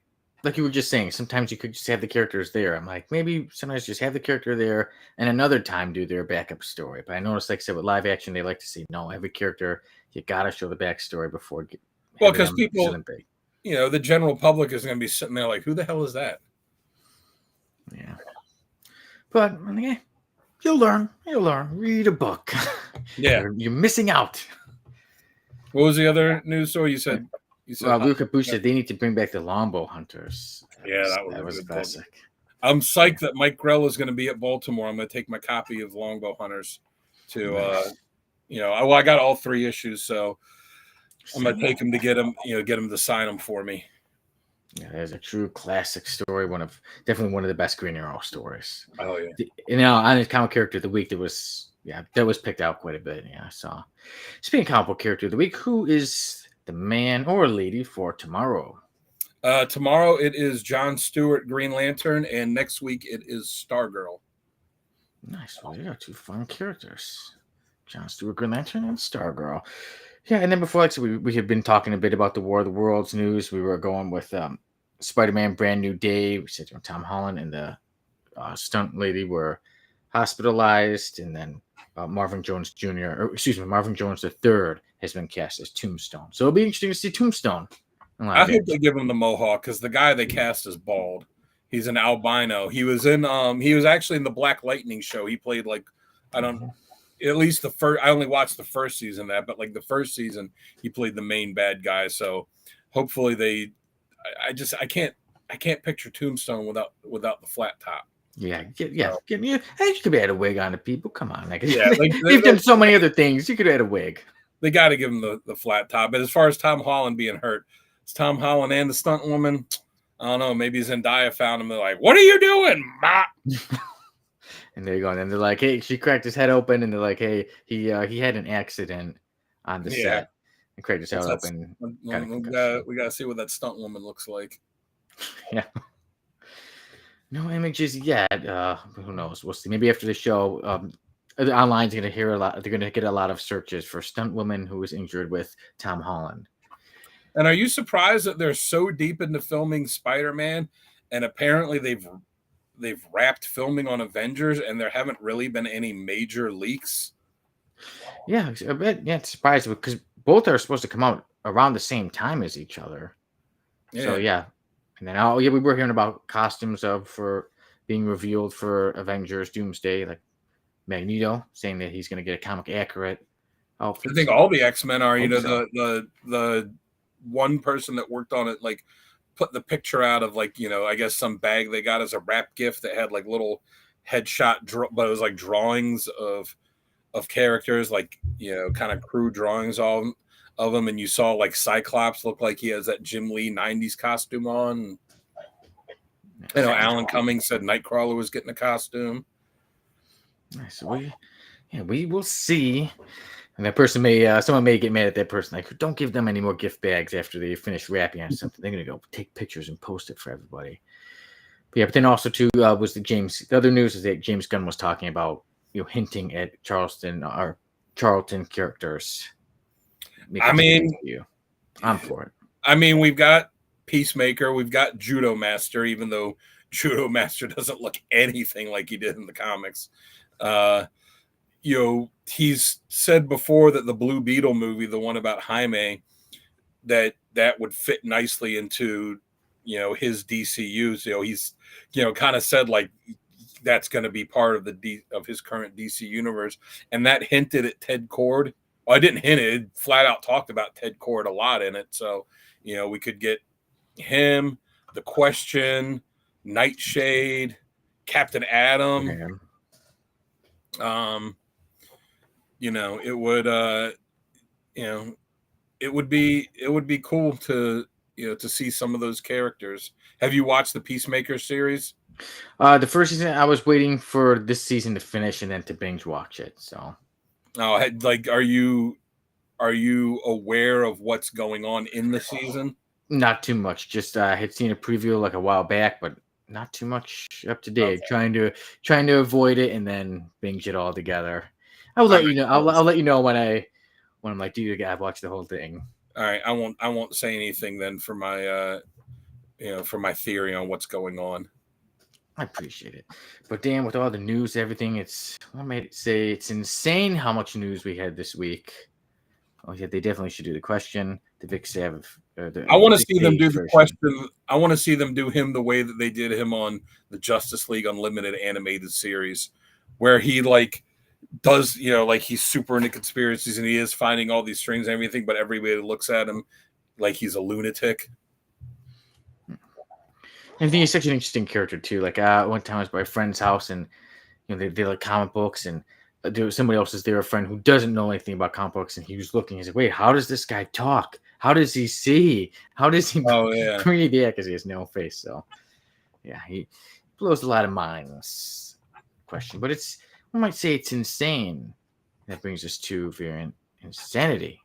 you were just saying, sometimes you could just have the characters there. I'm like, maybe sometimes just have the character there and another time do their backup story. But I noticed, like I said, with live action, they like to see, no, every character, you got to show the backstory before. Well, because people, the general public is going to be sitting there like, who the hell is that? Yeah. But, yeah, you'll learn. Read a book. Yeah. You're missing out. What was the other news story you said? Luca Bush said they need to bring back the Longbow Hunters. That was a classic. Book. I'm psyched that Mike Grell is going to be at Baltimore. I'm going to take my copy of Longbow Hunters to, I got all 3 issues, so I'm going to take him to get him to sign them for me. Yeah, there's a true classic story. Definitely one of the best Green Arrow stories. Oh yeah. On his comic character of the week, that was picked out quite a bit. Yeah, I saw. Speaking of comic book character of the week, who is the man or lady for tomorrow? Tomorrow it is John Stewart, Green Lantern, and next week it is Stargirl. Nice. Well, you got 2 fun characters: John Stewart, Green Lantern, and Stargirl. Yeah, and then before, like, so we had been talking a bit about the War of the Worlds news. We were going with Spider-Man: Brand New Day. We said Tom Holland and the stunt lady were hospitalized, and then Marvin Jones Jr. Marvin Jones III has been cast as Tombstone. So it'll be interesting to see Tombstone. I hope they give him the mohawk, because the guy they cast is bald. He's an albino. He was actually in the Black Lightning show. He played like, at least the first. I only watched the first season of that, but like the first season, he played the main bad guy. So hopefully I can't picture Tombstone without the flat top. Yeah. You could add a wig on to people. Come on, they've done so many other things. You could add a wig. They got to give him the flat top. But as far as Tom Holland being hurt, it's Tom Holland and the stunt woman. I don't know. Maybe Zendaya found him. They're like, "What are you doing, Ma?" And there you go. And then they're like, "Hey," she cracked his head open, and they're like, "Hey, he had an accident on the set." And cracked his head open. We got to see what that stunt woman looks like. Yeah. No images yet. Who knows? We'll see. Maybe after the show, online's going to hear a lot. They're going to get a lot of searches for stunt woman who was injured with Tom Holland. And are you surprised that they're so deep into filming Spider-Man, and apparently they've wrapped filming on Avengers, and there haven't really been any major leaks? Yeah, a bit. Yeah, it's surprising because both are supposed to come out around the same time as each other. Yeah. So yeah, and then we were hearing about costumes for being revealed for Avengers Doomsday, like Magneto saying that he's going to get a comic accurate outfit. I think all the X-Men are. You know, so. the one person that worked on it, like, put the picture out of, like, you know, I guess some bag they got as a wrap gift that had like little headshot, but it was like drawings of characters, like, you know, kind of crude drawings of them, and you saw like Cyclops look like he has that Jim Lee 90s costume on. You know, Alan Cummings said Nightcrawler was getting a costume. So we will see. And that person someone may get mad at that person. Like, don't give them any more gift bags after they finish wrapping on something. They're gonna go take pictures and post it for everybody. But then also too was the other news is that James Gunn was talking about, you know, hinting at Charlton characters. I mean, I'm for it. I mean, we've got Peacemaker, we've got Judo Master, even though Judo Master doesn't look anything like he did in the comics. You know, he's said before that the Blue Beetle movie, the one about Jaime, that would fit nicely into, you know, his DCU. You know, he's, you know, kind of said like that's going to be part of of his current DC universe, and that hinted at Ted Kord. Well, I didn't hint it flat out talked about Ted Kord a lot in it. So, you know, we could get him, The Question, Nightshade, Captain Atom. You know, it would you know, it would be cool to, you know, to see some of those characters. Have you watched the Peacemaker series? The first season, I was waiting for this season to finish and then to binge watch it. So, like, are you aware of what's going on in the season? Not too much. Just I had seen a preview like a while back, but not too much up to date. Okay. Trying to avoid it and then binge it all together. I'll let you know. I'll let you know when I'm like, dude, I've watched the whole thing. All right, I won't say anything then for my you know, for my theory on what's going on. I appreciate it. But Dan, with all the news, everything, I made say it's insane how much news we had this week. Oh yeah, they definitely should do the question. The Vic Sav. I want to see them do the question. I want to see them do him the way that they did him on the Justice League Unlimited animated series, where he like does, you know, like he's super into conspiracies and he is finding all these strings and everything, but everybody looks at him like he's a lunatic. I think he's such an interesting character too. Like one time I was by a friend's house and, you know, they like comic books, and there was somebody else is there, a friend who doesn't know anything about comic books, and he was looking. He's like, "Wait, how does this guy talk? How does he see? How does he breathe?" Yeah, because he has no face. So yeah, he blows a lot of minds. Question, but we might say it's insane. That brings us to variant insanity.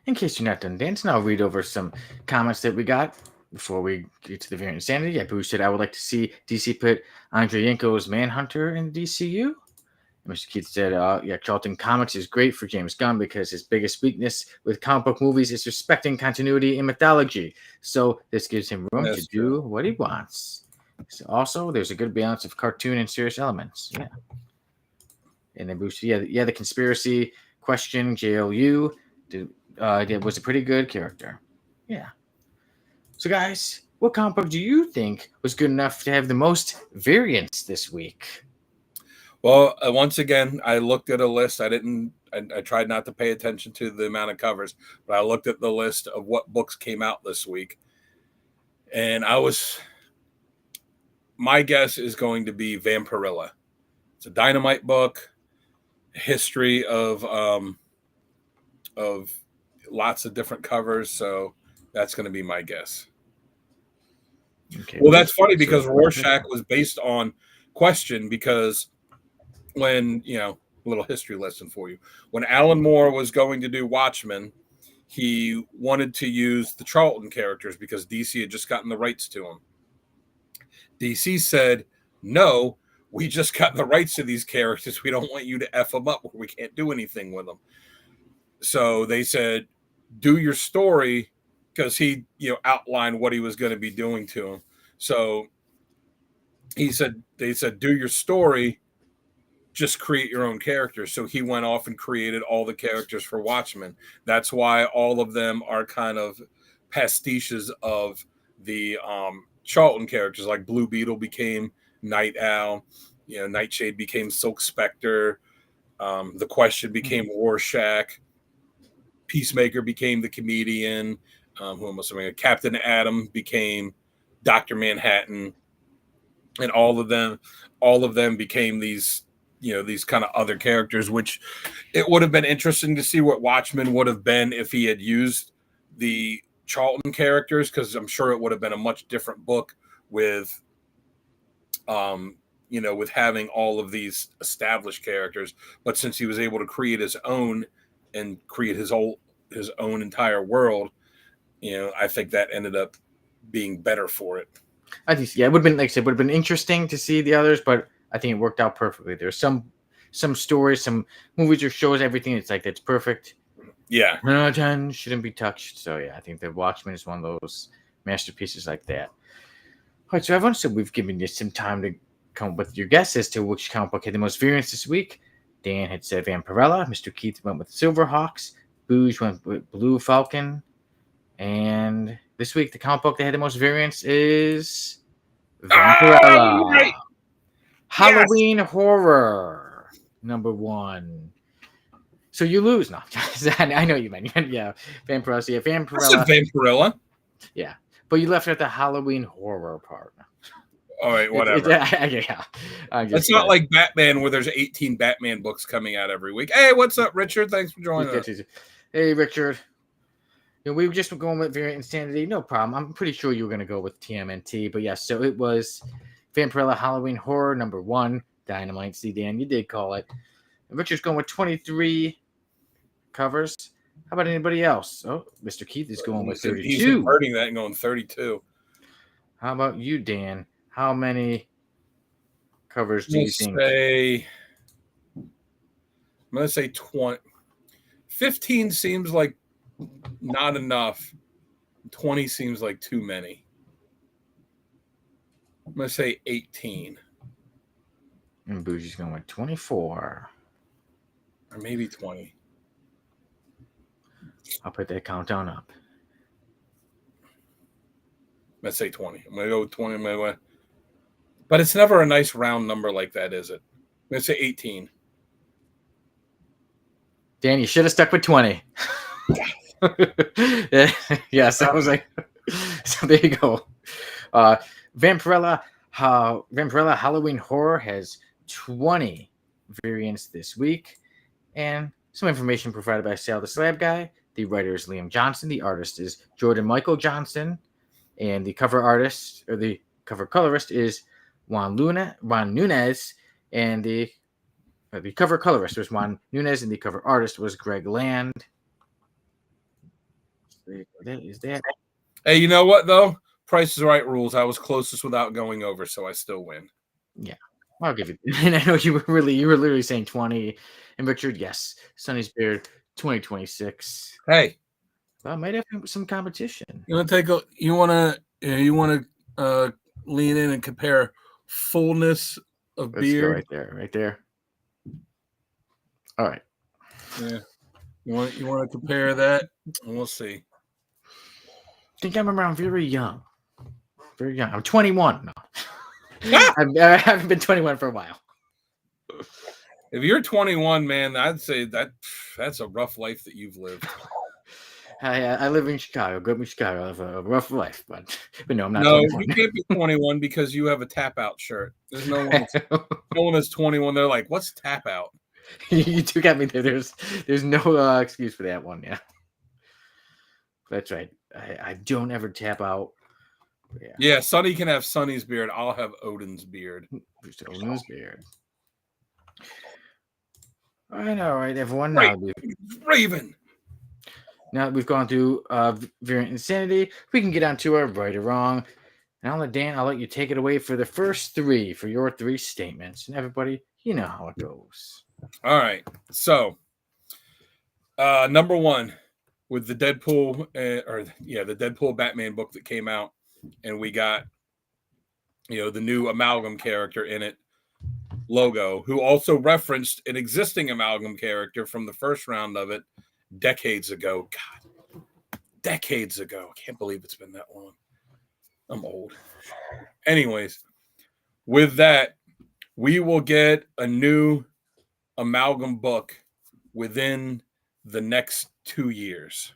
In case you're not done dancing, I'll read over some comments that we got before we get to the variant insanity. Yeah, Boo said, I would like to see DC put Andre Yanko's Manhunter in DCU. Mr. Keith said, yeah, Charlton Comics is great for James Gunn because his biggest weakness with comic book movies is respecting continuity and mythology. So this gives him room to do what he wants. So also, there's a good balance of cartoon and serious elements. Yeah. And then Bruce, yeah, the conspiracy question, JLU, was a pretty good character. Yeah. So, guys, what comic book do you think was good enough to have the most variants this week? Well, once again, I looked at a list. I tried not to pay attention to the amount of covers, but I looked at the list of what books came out this week. And my guess is going to be Vampirella. It's a Dynamite book, history of lots of different covers. So that's going to be my guess. Okay, well, that's funny because Rorschach was based on Question, because when, a little history lesson for you. When Alan Moore was going to do Watchmen, he wanted to use the Charlton characters because DC had just gotten the rights to them. DC said, no, we just got the rights to these characters. We don't want you to F them up. We can't do anything with them. So they said, do your story, because he, outlined what he was going to be doing to him. So they said, do your story, just create your own characters. So he went off and created all the characters for Watchmen. That's why all of them are kind of pastiches of the Charlton characters. Like Blue Beetle became Night Owl, Nightshade became Silk Spectre, The Question became Rorschach, Peacemaker became the Comedian, Captain Atom became Dr. Manhattan, and all of them became these kind of other characters, which it would have been interesting to see what Watchmen would have been if he had used the Charlton characters, because I'm sure it would have been a much different book with with having all of these established characters. But since he was able to create his own and create his own entire world, I think that ended up being better for it. I think, it would have been, like I said, would have been interesting to see the others, but I think it worked out perfectly. There's some stories, some movies or shows, everything. It's like, that's perfect. Yeah. 10 out of 10 shouldn't be touched. So yeah, I think the Watchmen is one of those masterpieces like that. All right, so everyone, so we've given you some time to come up with your guess as to which comic book had the most variants this week. Dan had said Vampirella. Mr. Keith went with Silverhawks. Booge went with Blue Falcon. And this week, the comic book that had the most variants is Vampirella. Oh, right. Halloween Horror, number 1. So you lose. No, I know you meant. Yeah, Vampirella. So yeah, Vampirella. Vampirella. Yeah, but you left out the Halloween Horror part. All right, whatever. Yeah. It's not like Batman, where there's 18 Batman books coming out every week. Hey, what's up, Richard? Thanks for joining us. Hey, Richard. We were just going with Variant Insanity. No problem. I'm pretty sure you were going to go with TMNT. But yes, so it was Vampirella Halloween Horror, number 1. Dynamite. See, Dan, you did call it. And Richard's going with 23 covers. How about anybody else? Oh, Mr. Keith is going with 32. He's inverting that and going 32. How about you, Dan? How many covers do you think? I'm going to say 20. 15 seems like not enough. 20 seems like too many. I'm going to say 18. And Bougie's going with 24. Or maybe 20. I'll put that countdown up. Let's say 20. I'm going to go with 20. But it's never a nice round number like that, is it? I'm going to say 18. Dan, you should have stuck with 20. Yes, I was like, so there you go. Vampirella Halloween Horror has 20 variants this week, and some information provided by Sal the Slab Guy. The writer is Liam Johnson. The artist is Jordan Michael Johnson, and the cover artist, or the cover colorist, is Juan Nunez, and the cover colorist was Juan Nunez, and the cover artist was Greg Land. Is that? Hey, you know what, though? Price is Right rules. I was closest without going over, so I still win. Yeah, I'll give you. And I know you were literally saying 20. And Richard, yes, Sonny's Beard 2026. Hey, well, might have some competition. You want to lean in and compare fullness of Let's beard? Go right there. All right. Yeah. You want to compare that? And we'll see. I think I'm around very young. I'm 21 now. I haven't been 21 for a while. If you're 21, man, I'd say that's a rough life that you've lived. I live in Chicago. Grew up in Chicago. I have a rough life, but no, I'm not. No, 21. you can't be 21 because you have a tap out shirt. There's no one that's 21. They're like, what's tap out? You two got me there. There's no excuse for that one. Yeah, that's right. I don't ever tap out. Yeah, Sonny can have Sonny's beard. I'll have Odin's beard. Odin's beard. All right, everyone. Right. Now Raven. Now that we've gone through Variant Insanity, we can get on to our right or wrong. And I'll let you take it away for the first three, for your three statements. And everybody, you know how it goes. All right. So, number one, with the Deadpool, the Deadpool Batman book that came out, and we got, the new Amalgam character in it, Logo, who also referenced an existing Amalgam character from the first round of it decades ago. God, decades ago. I can't believe it's been that long. I'm old. Anyways, with that, we will get a new Amalgam book within the next 2 years.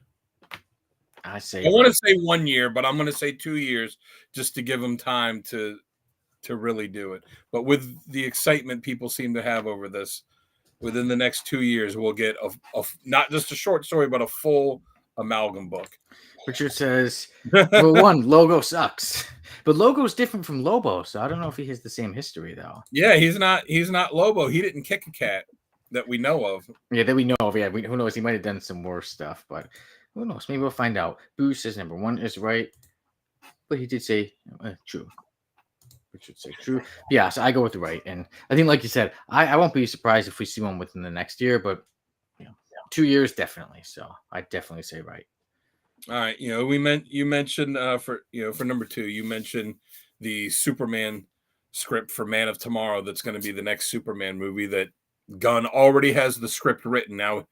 I want to say 1 year, but I'm going to say 2 years just to give them time to really do it. But with the excitement people seem to have over this, within the next 2 years, we'll get a not just a short story, but a full Amalgam book. Richard says, well, one, Logo sucks. But Logo's different from Lobo, so I don't know if he has the same history, though. Yeah, he's not Lobo. He didn't kick a cat that we know of. Yeah, that we know of. Yeah, who knows? He might have done some worse stuff, but who knows? Maybe we'll find out. Boo says number one is right, but he did say true. Richard say true. Yeah, so I go with the right. And I think, like you said, I won't be surprised if we see one within the next year, but 2 years definitely. So I definitely say right. All right, you mentioned for number two, you mentioned the Superman script for Man of Tomorrow that's going to be the next Superman movie that Gunn already has the script written now,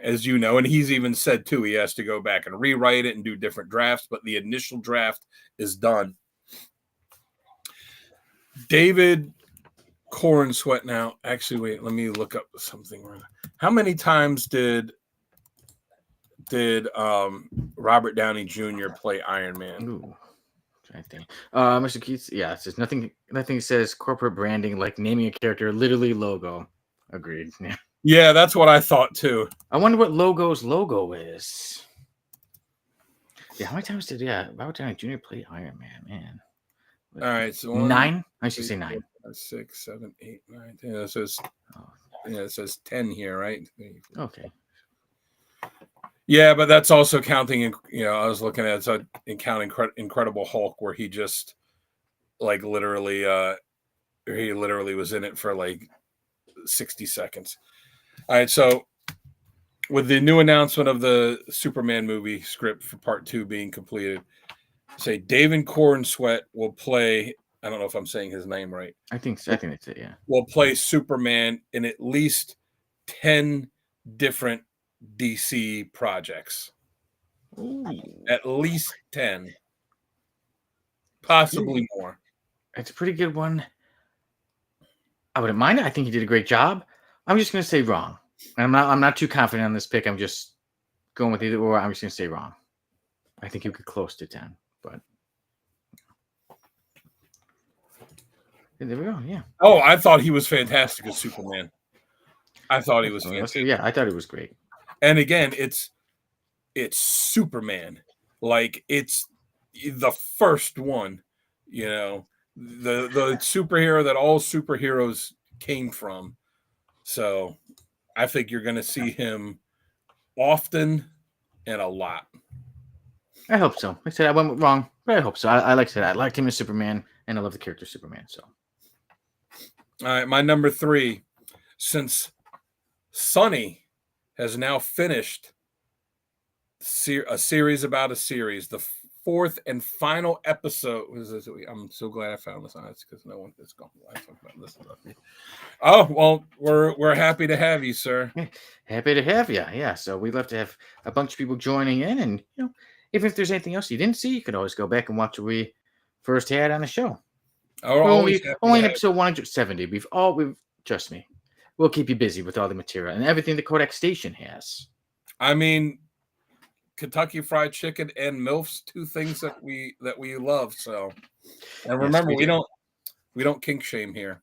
as you know, and he's even said too he has to go back and rewrite it and do different drafts, but the initial draft is done. David Cornsweet now. Actually, wait, let me look up something. How many times did Robert Downey Jr. play Iron Man? Ooh, I think. Mr. Keats, yeah, it says nothing says corporate branding like naming a character literally Logo. Agreed. Yeah. Yeah, that's what I thought too. I wonder what Logo's logo is. Yeah, how many times did Robert Downey Jr. play Iron Man? All right, so 9. I should say 9. 6, 7, 8, 9, 10. It says, it says 10 here, right? Okay. Yeah, but that's also counting. I was looking at counting Incredible Hulk, where he just literally was in it for 60 seconds. All right, so with the new announcement of the Superman movie script for Part 2 being completed, say David Cornsweet will play. I don't know if I'm saying his name right. I think that's it. Yeah, will play Superman in at least 10 different DC projects. Ooh. At least 10, possibly more. It's a pretty good one. I wouldn't mind it. I think he did a great job. I'm just going to say wrong. I'm not too confident on this pick. I'm just going with either or. I'm just going to say wrong. I think you could close to 10, but there we go. Yeah. Oh, I thought he was fantastic as Superman. I thought he was fantastic. Yeah, I thought he was great. And again, it's Superman. It's the first one, the superhero that all superheroes came from. So I think you're going to see him often and a lot. I hope so. Like I said, I went wrong, but I hope so. I liked him as Superman, and I love the character Superman. So, all right, my number 3, since Sonny has now finished a series about a series, the 4th and final episode. I'm so glad I found this on it because no one is going to talk about this stuff. Oh well, we're happy to have you, sir. Happy to have you. Yeah. So we'd love to have a bunch of people joining in, and even if there's anything else you didn't see, you can always go back and watch what we first had on the show. Only in episode 170. We've Trust me. We'll keep you busy with all the material and everything the Kodak station has. I mean, Kentucky Fried Chicken and MILFs, two things that we love. So, and remember, we don't kink shame here.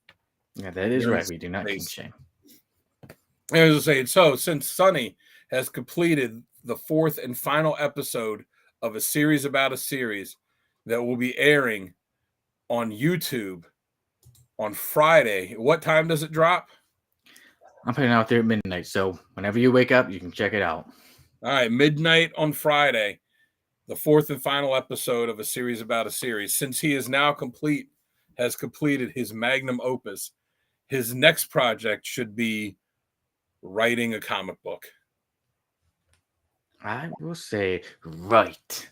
Yeah, that is right. We do not kink shame. As I say, so since Sonny has completed the 4th and final episode of a series about a series that will be airing on YouTube on Friday. What time does it drop? I'm putting it out there at midnight, so whenever you wake up, you can check it out. All right, midnight on Friday, the 4th and final episode of a series about a series. Since he is now has completed his magnum opus, his next project should be writing a comic book. I will say, right.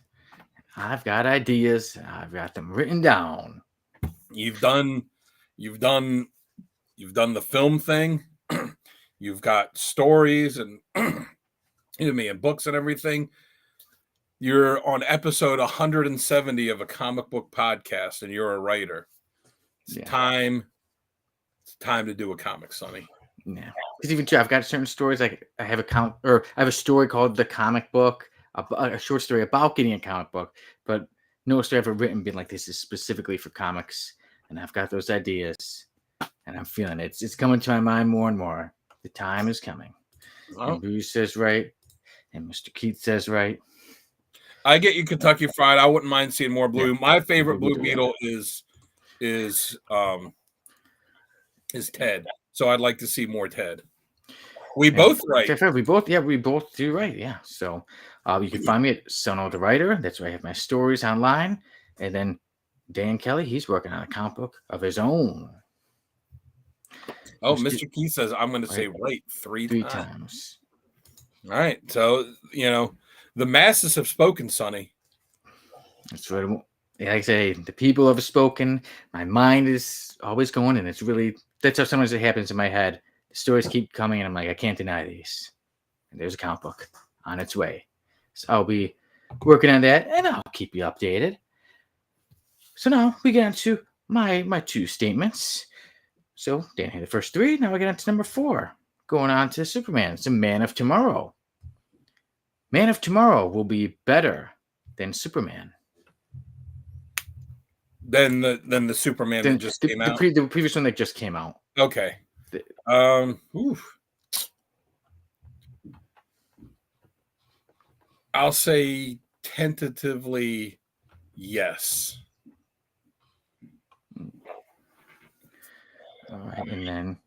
I've got ideas. I've got them written down. You've done the film thing. You've got stories and and books and everything. You're on episode 170 of a comic book podcast, and you're a writer. It's time to do a comic, Sonny. Yeah, because even I've got certain stories. Like I have a story called The Comic Book, a short story about getting a comic book, but no story I've ever written been like this is specifically for comics. And I've got those ideas, and I'm feeling it. It's coming to my mind more and more. The time is coming. Oh. And Bruce says right, and Mr. Keith says right. I get you, Kentucky Fried. I wouldn't mind seeing more Blue. Yeah. My favorite Blue Beetle is Ted. So I'd like to see more Ted. We both write. We both do write. Yeah. So you can find me at Sono the Writer. That's where I have my stories online. And then Dan Kelly, he's working on a comic book of his own. Oh, Mr. Keith says I'm going to say right three times. All right. So, the masses have spoken, Sonny. That's what, like I say, the people have spoken. My mind is always going, and that's how sometimes it happens in my head. The stories keep coming, and I'm like, I can't deny these. And there's a comic book on its way. So I'll be working on that, and I'll keep you updated. So now we get into my 2 statements. So Dan had the first 3. Now we get on to number 4. Going on to Superman. It's a Man of Tomorrow. Man of Tomorrow will be better than Superman. Than the Superman that just came out? The previous one that just came out. Okay. I'll say tentatively yes. All right, and then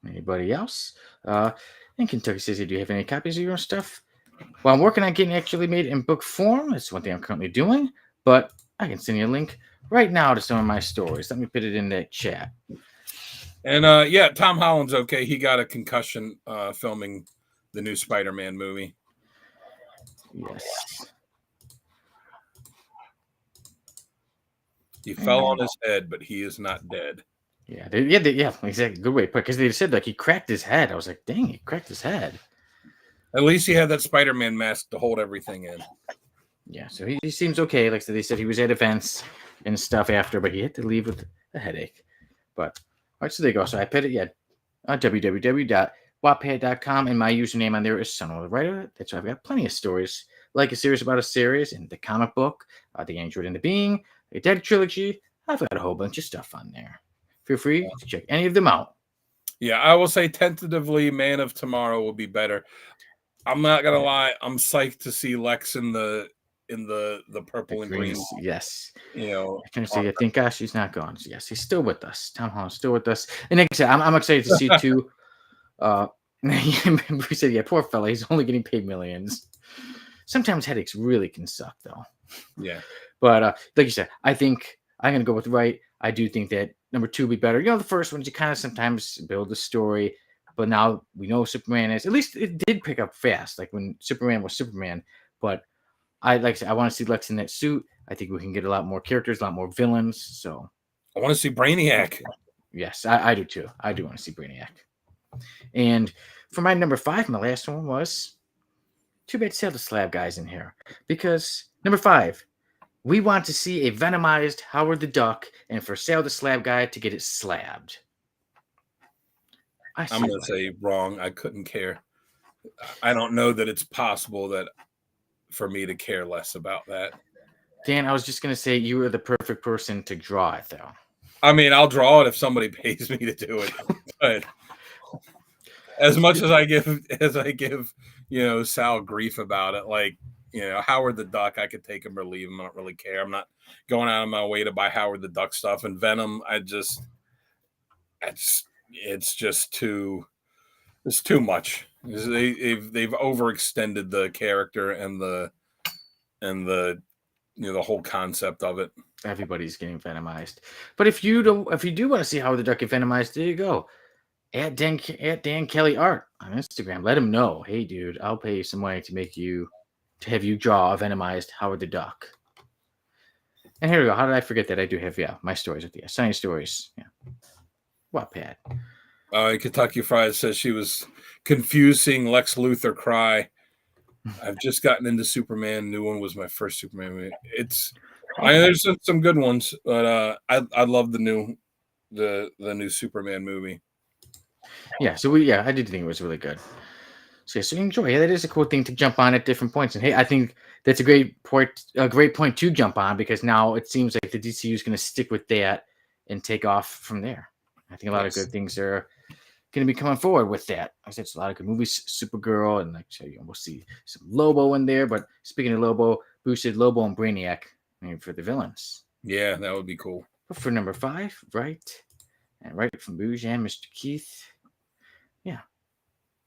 anybody else? And Kentucky says, do you have any copies of your stuff? Well, I'm working on getting actually made in book form. That's one thing I'm currently doing, but I can send you a link right now to some of my stories. Let me put it in the chat. And Tom Holland's okay. He got a concussion filming the new Spider-Man movie. Yes. He fell on his head, but he is not dead. Yeah, exactly. Good way to put it. Because they said he cracked his head. I was like, dang, he cracked his head. At least he had that Spider-Man mask to hold everything in. Yeah, so he seems okay. Like they said, he was at events and stuff after, but he had to leave with a headache. But all right, so there you go. So I put it on www.wattpad.com, and my username on there is Son of the Writer. That's why I've got plenty of stories, like a series about a series, and the comic book, the Android and the Being, a Dead trilogy. I've got a whole bunch of stuff on there. Feel free to check any of them out. Yeah, I will say tentatively Man of Tomorrow will be better. I'm not gonna lie, I'm psyched to see Lex in the purple and green. Yes. I thank gosh he's not gone. Yes, he's still with us. Tom Holland's still with us. And like I said, I'm excited to see too. We said, poor fella, he's only getting paid millions. Sometimes headaches really can suck though. Yeah. But like you said, I think I'm gonna go with right. I do think that number 2 will be better. The first ones you kind of sometimes build a story, but now we know Superman is. At least it did pick up fast, like when Superman was Superman. But I want to see Lex in that suit. I think we can get a lot more characters, a lot more villains. So I want to see Brainiac. Yes, I do too. I do want to see Brainiac. And for my number 5, my last one was too bad to see all the slab guys in here, because number 5. We want to see a venomized Howard the Duck, and for Sale the Slab Guy to get it slabbed. I'm going to say wrong. I couldn't care. I don't know that it's possible that for me to care less about that. Dan, I was just going to say you were the perfect person to draw it, though. I mean, I'll draw it if somebody pays me to do it. But as much as I give, Sal grief about it, like, Howard the Duck, I could take him or leave him. I don't really care. I'm not going out of my way to buy Howard the Duck stuff. And Venom, it's just too much. They've overextended the character and the the whole concept of it. Everybody's getting venomized. But if you do want to see Howard the Duck get venomized, there you go. At Dan Kelly Art on Instagram. Let him know. Hey, dude, I'll pay you some money to have you draw a venomized Howard the Duck. And here we go. How did I forget that? I do have my stories with you. Sunny stories. Yeah. Wattpad. Kentucky Fried says she was confused seeing Lex Luthor cry. I've just gotten into Superman. New one was my first Superman movie. There's some good ones, but I love the new Superman movie. Yeah, so I did think it was really good. So enjoy. Yeah, that is a cool thing to jump on at different points. And hey, I think that's a great point to jump on, because now it seems like the DCU is going to stick with that and take off from there. I think a lot of good things are going to be coming forward with that. I said it's a lot of good movies, Supergirl, and we'll see some Lobo in there. But speaking of Lobo, boosted Lobo and Brainiac for the villains. Yeah, that would be cool. But for number 5, right from Bouge and Mr. Keith. Yeah.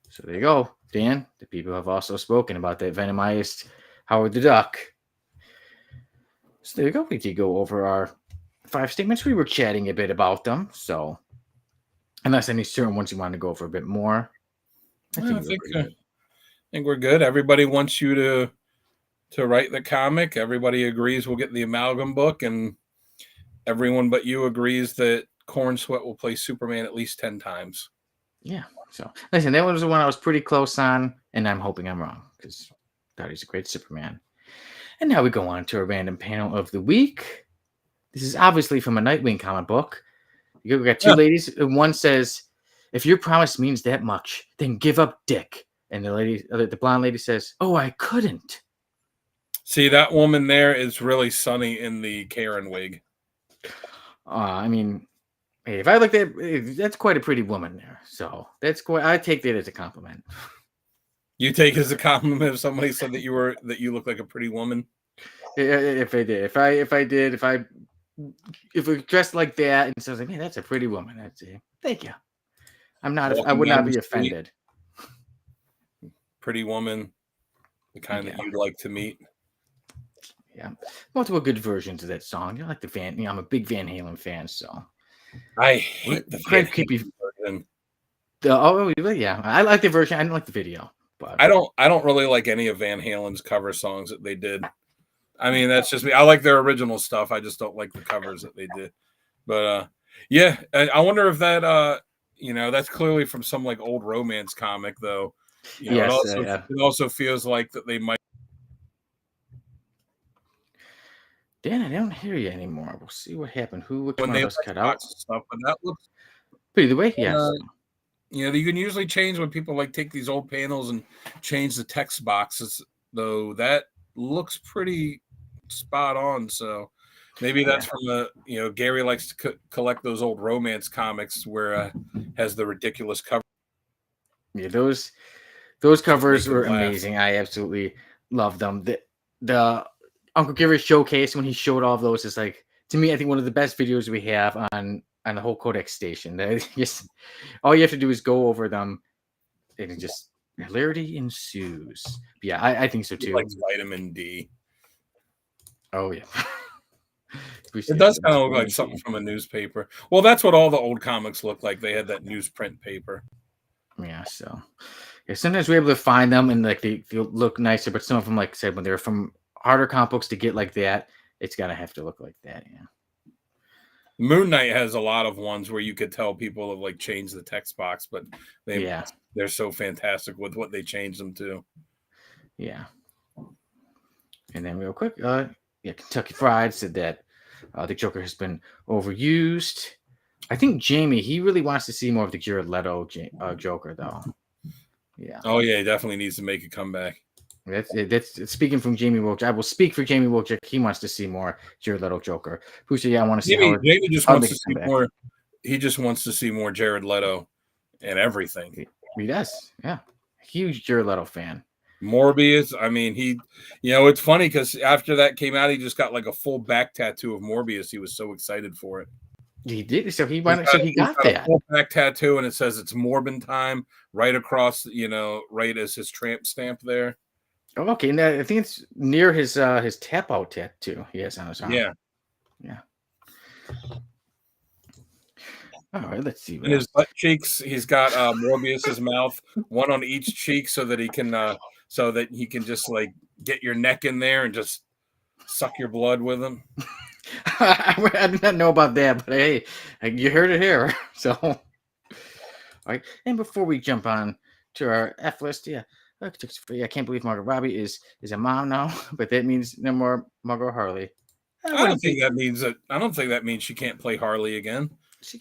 So there you go, Dan. The people have also spoken about that venomized Howard the Duck. So there you go. We did go over our 5 statements. We were chatting a bit about them. So unless any certain ones you want to go over a bit more, I think we're good. Everybody wants you to write the comic. Everybody agrees we'll get the amalgam book, and everyone but you agrees that Corn Sweat will play Superman at least 10 times. Yeah. So listen, that was the one I was pretty close on, and I'm hoping I'm wrong, because I thought he's a great Superman. And now we go on to a random panel of the week. This is obviously from a Nightwing comic book. We got 2 ladies. One says, "If your promise means that much, then give up Dick." And the blonde lady says, "Oh, I couldn't." See, that woman there is really Sunny in the Karen wig. I mean, hey, if I looked at that's quite a pretty woman there. So I take that as a compliment. You take it as a compliment if somebody said that you look like a pretty woman? If I did, if we dressed like that and says, "Man, that's a pretty woman," I'd say, "Thank you." I would not be offended. Pretty woman, the kind that you'd like to meet. Yeah, multiple good versions of that song. I like the I'm a big Van Halen fan, so I hate the Van Halen version. Yeah, I like the version. I didn't like the video, but I don't really like any of Van Halen's cover songs that they did. I mean, that's just me. I like their original stuff. I just don't like the covers that they did. But yeah, I wonder if that that's clearly from some like old romance comic, though. Yes, it also feels like that they might. Dan, I don't hear you anymore. We'll see what happened. Which one of us cut out? Stuff, but that looks. But either way, yes. You can usually change when people take these old panels and change the text boxes, though. That looks pretty spot on. So maybe that's from the Gary likes to collect those old romance comics where has the ridiculous cover. Yeah, those covers were amazing. I absolutely love them. The Uncle Gary showcase, when he showed all of those, is like, to me, I think one of the best videos we have on the whole Codex station. Just all you have to do is go over them, and just hilarity ensues. But yeah, I think so too. Like vitamin D. Oh yeah. It does kind of look like something from a newspaper. Well, that's what all the old comics look like. They had that newsprint paper. Yeah, so sometimes we're able to find them and they look nicer, but some of them, like I said, when they're from harder comic books to get like that, it's gotta have to look like that. Yeah. Moon Knight has a lot of ones where you could tell people have changed the text box, but they're so fantastic with what they changed them to. Yeah. And then real quick, Kentucky Fried said that the Joker has been overused. I think Jamie, he really wants to see more of the Jared Leto Joker, though. Yeah. Oh yeah, he definitely needs to make a comeback. That's speaking from Jamie Wilczek. I will speak for Jamie Wilczek. He wants to see more Jared Leto Joker. Pusha, yeah, I want to see Jamie just how wants they to come see back. more. He just wants to see more Jared Leto and everything. He does. Yeah. Huge Jared Leto fan. Morbius. I mean, it's funny because after that came out, he just got like a full back tattoo of Morbius. He was so excited for it. He did. So he got that. A full back tattoo, and it says it's Morbin time right across, right as his tramp stamp there. Oh, okay. And I think it's near his tap out tattoo he has on his arm. Yeah. Yeah. All right, let's see. In his butt cheeks, he's got Morbius's mouth, one on each cheek, so that he can just like get your neck in there and just suck your blood with him. I did not know about that, but hey, you heard it here. So, all right. And before we jump on to our F list, I can't believe Margot Robbie is a mom now, but that means no more Margot Harley. I don't think that means she can't play Harley again.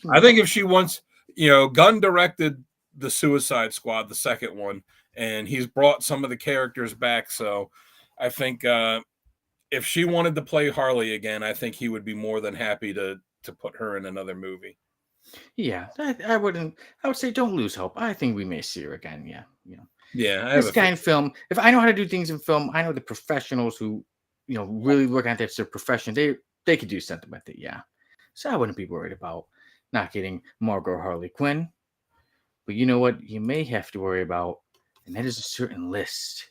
I think if she wants, Gunn directed the Suicide Squad, the second one, and he's brought some of the characters back. So I think if she wanted to play Harley again, I think he would be more than happy to put her in another movie. Yeah, I would say don't lose hope. I think we may see her again. Yeah, Yeah, this guy in film. If I know how to do things in film, I know the professionals who, really look at that's their profession. They could do something with it. Yeah, so I wouldn't be worried about not getting Margot Harley Quinn. But you know what? You may have to worry about, and that is a certain list,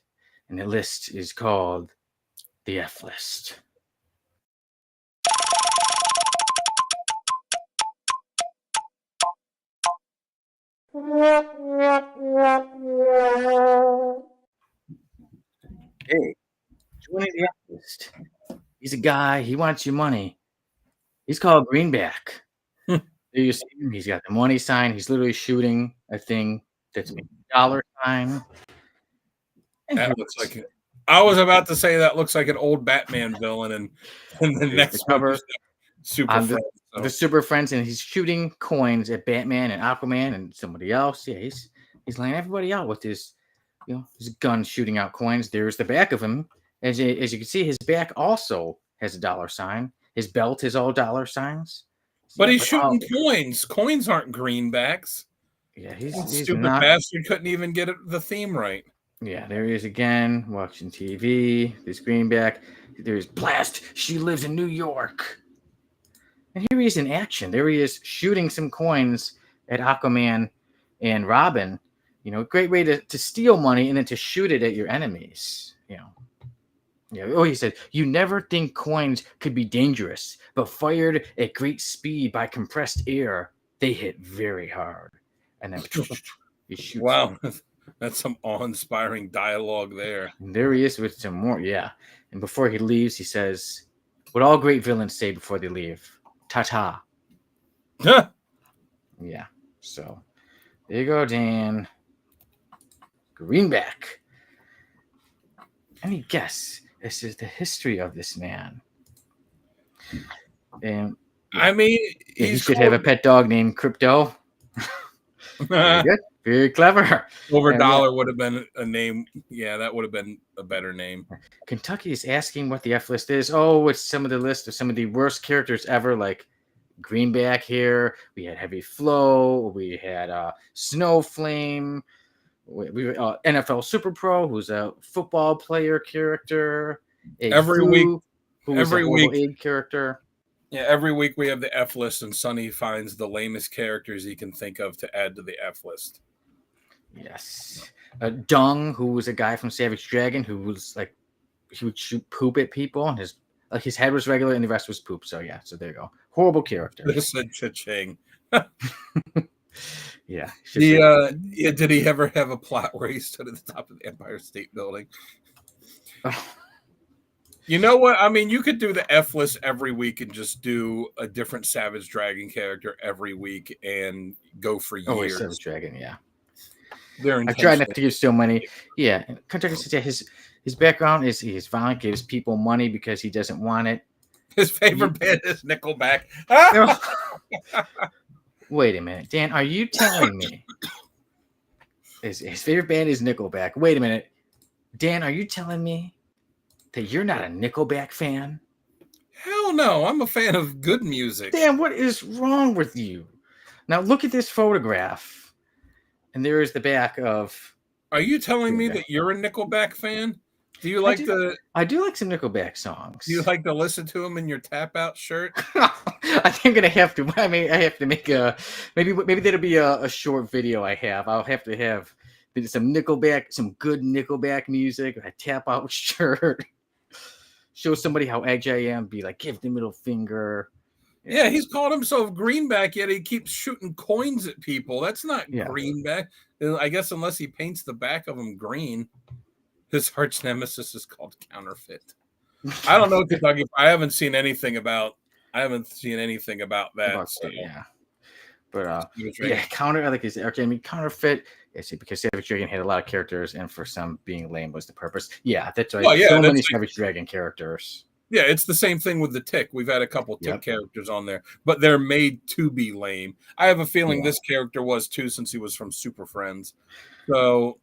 and the list is called the F list. Hey, joining the F list. He's a guy. He wants your money. He's called Greenback. There you see him. He's got the money sign. He's literally shooting a thing that's a dollar sign. And that looks like it. I was about to say that looks like an old Batman villain, and the next cover, Super Friends. The Super Friends, and he's shooting coins at Batman and Aquaman and somebody else. Yeah, he's laying everybody out with his, his gun shooting out coins. There's the back of him. As you can see, his back also has a dollar sign. His belt is all dollar signs. But he's shooting coins. Coins aren't greenbacks. Yeah, he's stupid bastard couldn't even get the theme right. Yeah, there he is again, watching TV. There's Greenback. There's Blast. She lives in New York. And here he is in action. There he is shooting some coins at Aquaman and Robin. Great way to steal money and then to shoot it at your enemies. Yeah. Oh, he said, you never think coins could be dangerous, but fired at great speed by compressed air, they hit very hard. And then he shoots. Wow. That's some awe-inspiring dialogue there. And there he is with some more. Yeah. And before he leaves, he says, what all great villains say before they leave. Ta-ta. Yeah. So there you go, Dan. Greenback. Any guess? This is the history of this man. And I mean, he should have a pet dog named Crypto. Very good. Very clever. Over Dollar would have been a name. Yeah, that would have been a better name. Kentucky is asking what the F list is. Oh, it's some of the list of some of the worst characters ever, like Greenback here. We had Heavy Flow. We had Snowflame. We NFL Super Pro, who's a football player character. Every week, egg character. Yeah, every week we have the F list, and Sonny finds the lamest characters he can think of to add to the F list. Yes, Dung, who was a guy from Savage Dragon, who was like he would shoot poop at people, and his head was regular, and the rest was poop. So yeah, so there you go. Horrible character. This is cha-ching. Yeah. Did he ever have a plot where he stood at the top of the Empire State Building? You know what? I mean, you could do the F list every week and just do a different Savage Dragon character every week and go for years. Oh, Savage Dragon, yeah. I tried not to give so many. Yeah, Kentucky said his background is he's violent, gives people money because he doesn't want it. His favorite band is Nickelback. Wait a minute, Dan. Are you telling me his favorite band is Nickelback? Wait a minute, Dan. Are you telling me that you're not a Nickelback fan? Hell no, I'm a fan of good music. Dan, what is wrong with you? Now look at this photograph, and there is the back of. Are you telling me Greenback. that you're a Nickelback fan? Do you like I do like some Nickelback songs. Do you like to listen to them in your tap out shirt? I think I'm gonna have to. I mean, I have to make a maybe that'll be a short video I have. I'll have to have some Nickelback, some good Nickelback music, a tap out shirt. Show somebody how edgy I am. Be like, give the middle finger. Yeah, he's called himself Greenback, yet he keeps shooting coins at people. That's not Greenback. I guess unless he paints the back of him green. His arch nemesis is called Counterfeit. I don't know, Kentucky. I haven't seen anything about that. So. Yeah. But I like his arch enemy, Counterfeit. Because Savage Dragon had a lot of characters, and for some, being lame was the purpose. Yeah, that's right. So many Savage Dragon characters. Yeah, it's the same thing with the Tick. We've had a couple Tick characters on there, but they're made to be lame. I have a feeling this character was too, since he was from Super Friends. So,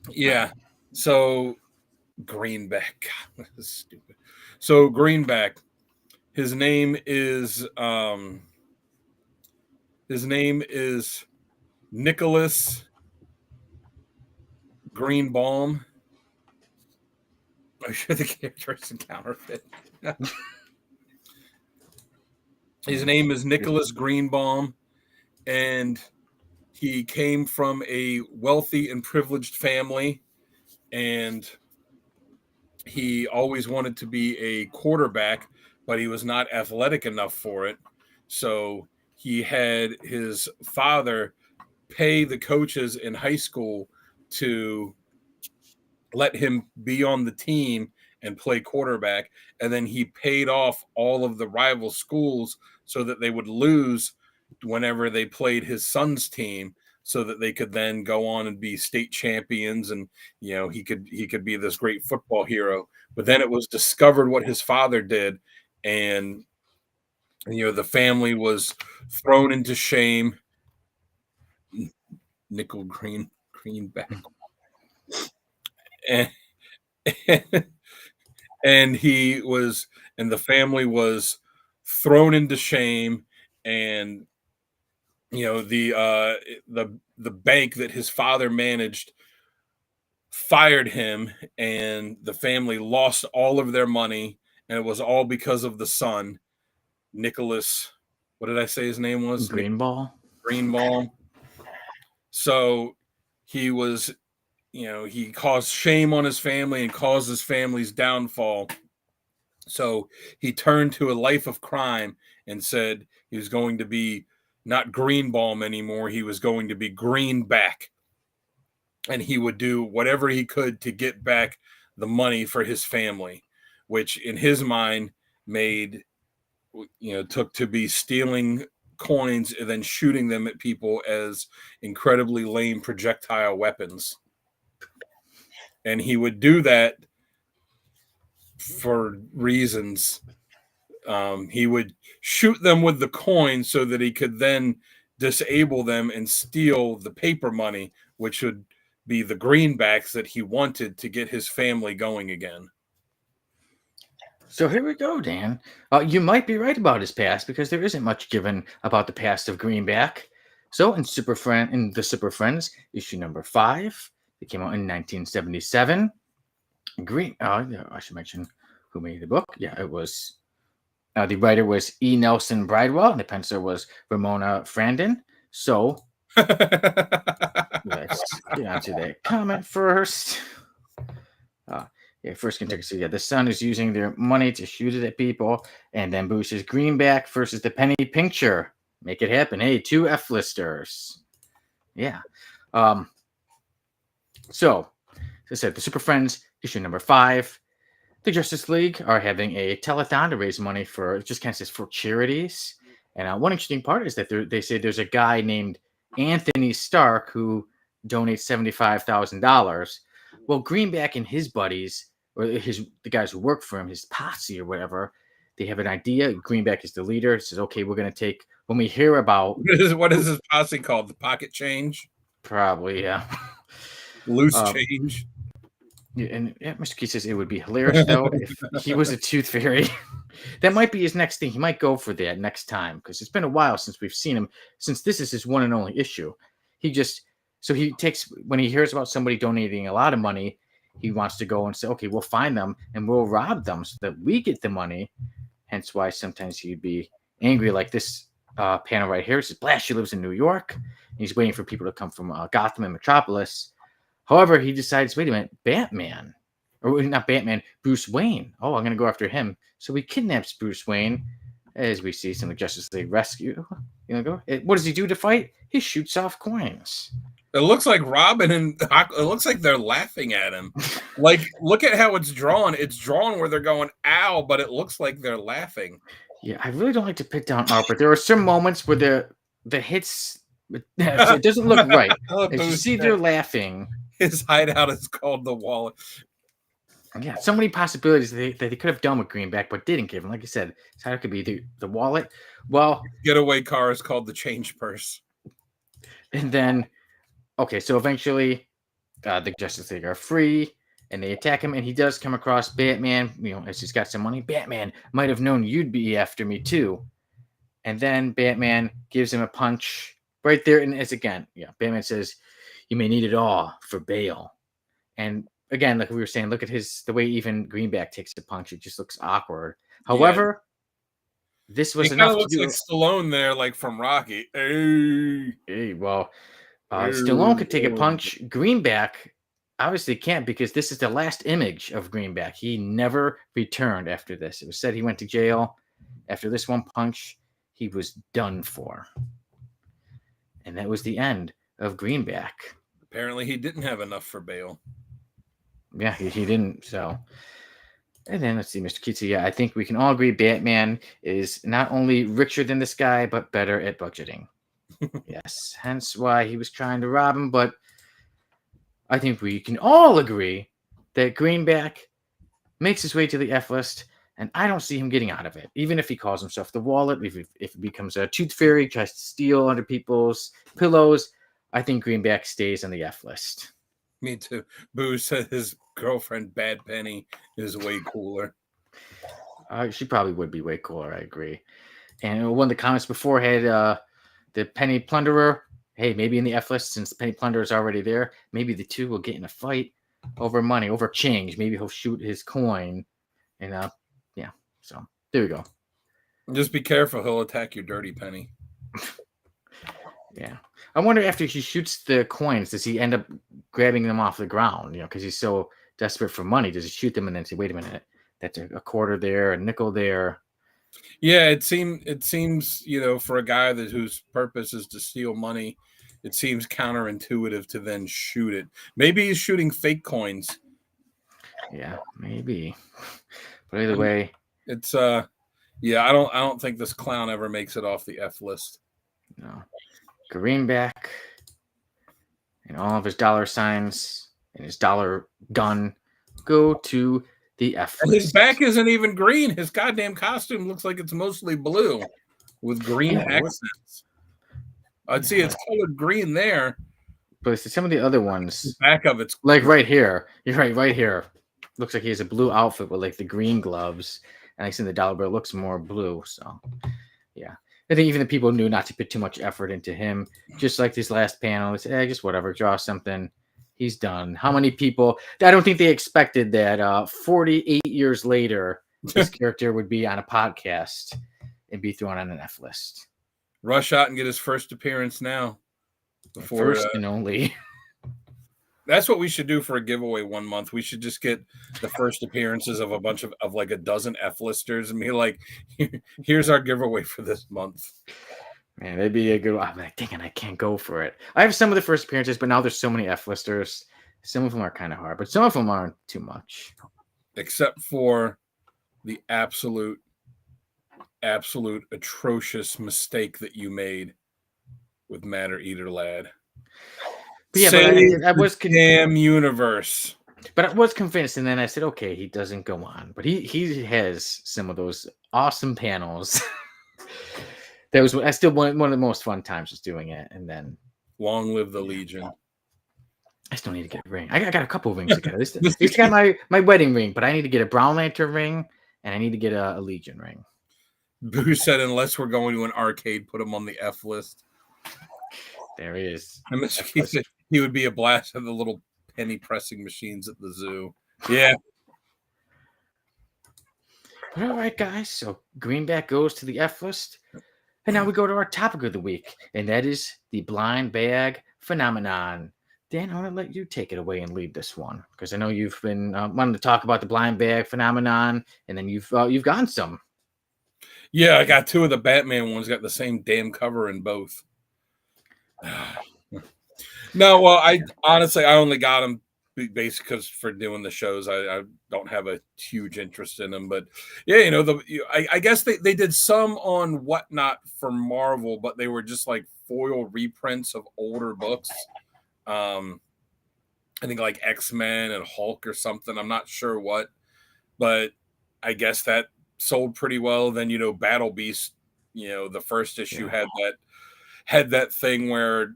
yeah. So, Greenback. God, this is stupid. So, Greenback. His name is Nicholas Greenbaum. I'm sure the character is a Counterfeit. His name is Nicholas Greenbaum, and he came from a wealthy and privileged family, and he always wanted to be a quarterback, but he was not athletic enough for it. So he had his father pay the coaches in high school to let him be on the team and play quarterback. And then he paid off all of the rival schools so that they would lose whenever they played his son's team, so that they could then go on and be state champions. And, you know, he could be this great football hero. But then it was discovered what his father did. And, you know, the family was thrown into shame. Greenback. And the family was thrown into shame, and you know, the bank that his father managed fired him, and the family lost all of their money, and it was all because of the son, Nicholas. What did I say his name was? Greenbaum. So he was, you know, he caused shame on his family and caused his family's downfall. So he turned to a life of crime and said he was going to be not Greenbaum anymore. He was going to be Greenback. And he would do whatever he could to get back the money for his family, which in his mind took to be stealing coins and then shooting them at people as incredibly lame projectile weapons. And he would do that for reasons. He would shoot them with the coin so that he could then disable them and steal the paper money, which would be the greenbacks that he wanted to get his family going again. So here we go, Dan. You might be right about his past, because there isn't much given about the past of Greenback. So in the Super Friends, issue number 5, it came out in 1977. I should mention who made the book. Yeah, it was the writer was E. Nelson Bridewell, and the penciler was Ramona Frandon. So let's get on to the comment first. First Kentucky. So the Sun is using their money to shoot it at people, and then Boo says Greenback versus the Penny Pincher. Make it happen. Hey, 2 F-listers. Yeah. So, as I said, the Super Friends, issue number 5. The Justice League are having a telethon to raise money for, it just kind of says, for charities. And one interesting part is that they say there's a guy named Anthony Stark who donates $75,000. Well, Greenback and his buddies, or the guys who work for him, his posse or whatever, They have an idea. Greenback is the leader. It says, okay, we're going to take, when we hear about. What is this posse called? The pocket change? Probably, yeah. Loose change. And Mr. Keith says it would be hilarious, though, if he was a tooth fairy. That might be his next thing. He might go for that next time, because it's been a while since we've seen him, since this is his one and only issue. So he takes, when he hears about somebody donating a lot of money, he wants to go and say, okay, we'll find them and we'll rob them so that we get the money. Hence why sometimes he'd be angry, like this panel right here. It says, Blast, she lives in New York. And he's waiting for people to come from Gotham and Metropolis. However, he decides, wait a minute, Batman, or not Batman, Bruce Wayne. Oh, I'm going to go after him. So he kidnaps Bruce Wayne, as we see some of Justice League rescue. What does he do to fight? He shoots off coins. It looks like Robin and it looks like they're laughing at him. Like, look at how it's drawn. It's drawn where they're going, ow, but it looks like they're laughing. Yeah, I really don't like to pick down art, but there are some moments where the hits, it doesn't look right. As you see, they're laughing. His hideout is called the Wallet. Yeah, so many possibilities that they could have done with Greenback, but didn't give him. Like I said, his hideout could be the wallet. Well, getaway car is called the change purse. And then, okay, so eventually the Justice League are free, and they attack him, and he does come across Batman, as he's got some money. Batman, might have known you'd be after me, too. And then Batman gives him a punch right there, and it's again, Batman says, you may need it all for bail. And again, like we were saying, look at the way even Greenback takes the punch. It just looks awkward. However, this was enough to do. It looks like Stallone there, like from Rocky. Hey, well, Stallone could take a punch. Greenback obviously can't, because this is the last image of Greenback. He never returned after this. It was said he went to jail. After this one punch, he was done for. And that was the end of Greenback. Apparently he didn't have enough for bail. Yeah, he didn't. So, and then let's see, Mr. Keats. Yeah, I think we can all agree Batman is not only richer than this guy, but better at budgeting. Yes, hence why he was trying to rob him. But I think we can all agree that Greenback makes his way to the F list, and I don't see him getting out of it. Even if he calls himself the Wallet, if it becomes a tooth fairy, tries to steal under people's pillows, I think Greenback stays on the F list. Me too. Boo said his girlfriend, Bad Penny, is way cooler. She probably would be way cooler, I agree. And one of the comments before had the Penny Plunderer. Hey, maybe in the F list, since the Penny Plunderer is already there, maybe the two will get in a fight over money, over change. Maybe he'll shoot his coin. And so there we go. Just be careful. He'll attack your dirty penny. Yeah. I wonder, after he shoots the coins, does he end up grabbing them off the ground? Because he's so desperate for money. Does he shoot them and then say, wait a minute, that's a quarter there, a nickel there? Yeah, it seems, for a guy whose purpose is to steal money, it seems counterintuitive to then shoot it. Maybe he's shooting fake coins. Yeah, maybe. But either way, it's I don't think this clown ever makes it off the F list. No. Greenback and all of his dollar signs and his dollar gun go to the F list. And his back isn't even green. His goddamn costume looks like it's mostly blue with green accents. I'd see it's colored green there. But some of the other ones, the back of it's like right here. You're right here. Looks like he has a blue outfit with like the green gloves. And I see the dollar bill looks more blue. So, yeah. I think even the people knew not to put too much effort into him. Just like this last panel, they said, just whatever, draw something. He's done. How many people? I don't think they expected that 48 years later, this character would be on a podcast and be thrown on an F list. Rush out and get his first appearance now. First and only. That's what we should do for a giveaway one month. We should just get the first appearances of a bunch of like a dozen F-listers and be like, here's our giveaway for this month. Man, that'd be a good one. I'm like, dang it, I can't go for it. I have some of the first appearances, but now there's so many F-listers. Some of them are kind of hard, but some of them aren't too much. Except for the absolute atrocious mistake that you made with Matter Eater Lad. But yeah, but I was damn universe. But I was convinced, and then I said, okay, he doesn't go on. But he has some of those awesome panels. That was I still one of the most fun times was doing it, and then Long live the Legion. I still need to get a ring. I got a couple of rings to get. At least I got my wedding ring, but I need to get a Brown Lantern ring, and I need to get a Legion ring. Boo said, unless we're going to an arcade, put him on the F list. There he is. He would be a blast of the little penny pressing machines at the zoo. Yeah. All right, guys. So Greenback goes to the F list. And now we go to our topic of the week, and that is the blind bag phenomenon. Dan, I'm going to let you take it away and lead this one, because I know you've been wanting to talk about the blind bag phenomenon, and then you've gotten some. Yeah, I got 2 of the Batman ones, got the same damn cover in both. No, well, I honestly only got them basically because for doing the shows, I don't have a huge interest in them. But yeah, I guess they did some on Whatnot for Marvel, but they were just like foil reprints of older books. I think like X-Men and Hulk or something. I'm not sure what, but I guess that sold pretty well. Then Battle Beast, the first issue had that thing where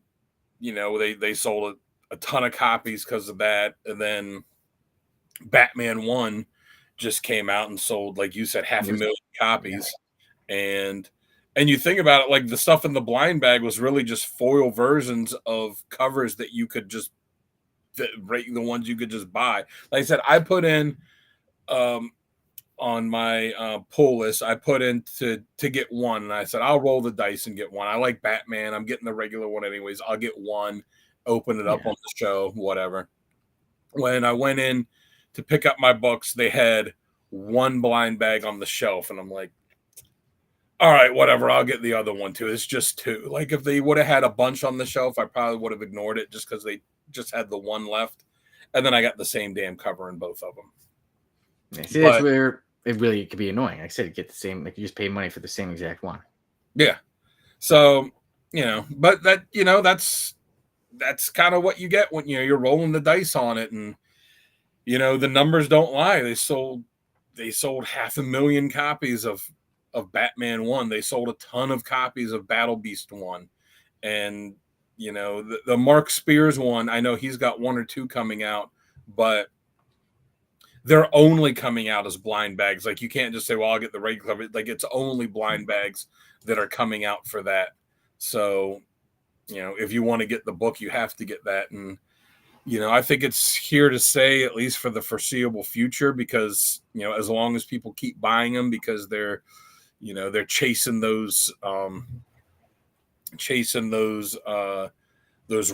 they sold a ton of copies because of that, and then Batman 1 just came out and sold, like you said, 500,000 copies. And you think about it, like the stuff in the blind bag was really just foil versions of covers that you could just rate, the ones you could just buy. Like I said, I put in on my pull list, I put in to get one, and I said I'll roll the dice and get one. I like Batman. I'm getting the regular one anyways. I'll get one, open it up on the show, whatever. When I went in to pick up my books, they had one blind bag on the shelf, and I'm like, all right, whatever, I'll get the other one too. It's just 2. Like if they would have had a bunch on the shelf, I probably would have ignored it just because they just had the one left. And then I got the same damn cover in both of them. Yeah, see, that's where it really could be annoying. Like I said, you get the same, like you just pay money for the same exact one. Yeah. So, but that, that's kind of what you get when, you're rolling the dice on it. And, the numbers don't lie. They sold 500,000 copies of Batman 1. They sold a ton of copies of Battle Beast 1. And, the Mark Spears one, I know he's got 1 or 2 coming out, but they're only coming out as blind bags. Like you can't just say, well, I'll get the regular cover. Like it's only blind bags that are coming out for that. So, if you want to get the book, you have to get that. And, I think it's here to stay, at least for the foreseeable future, because, as long as people keep buying them, because they're chasing those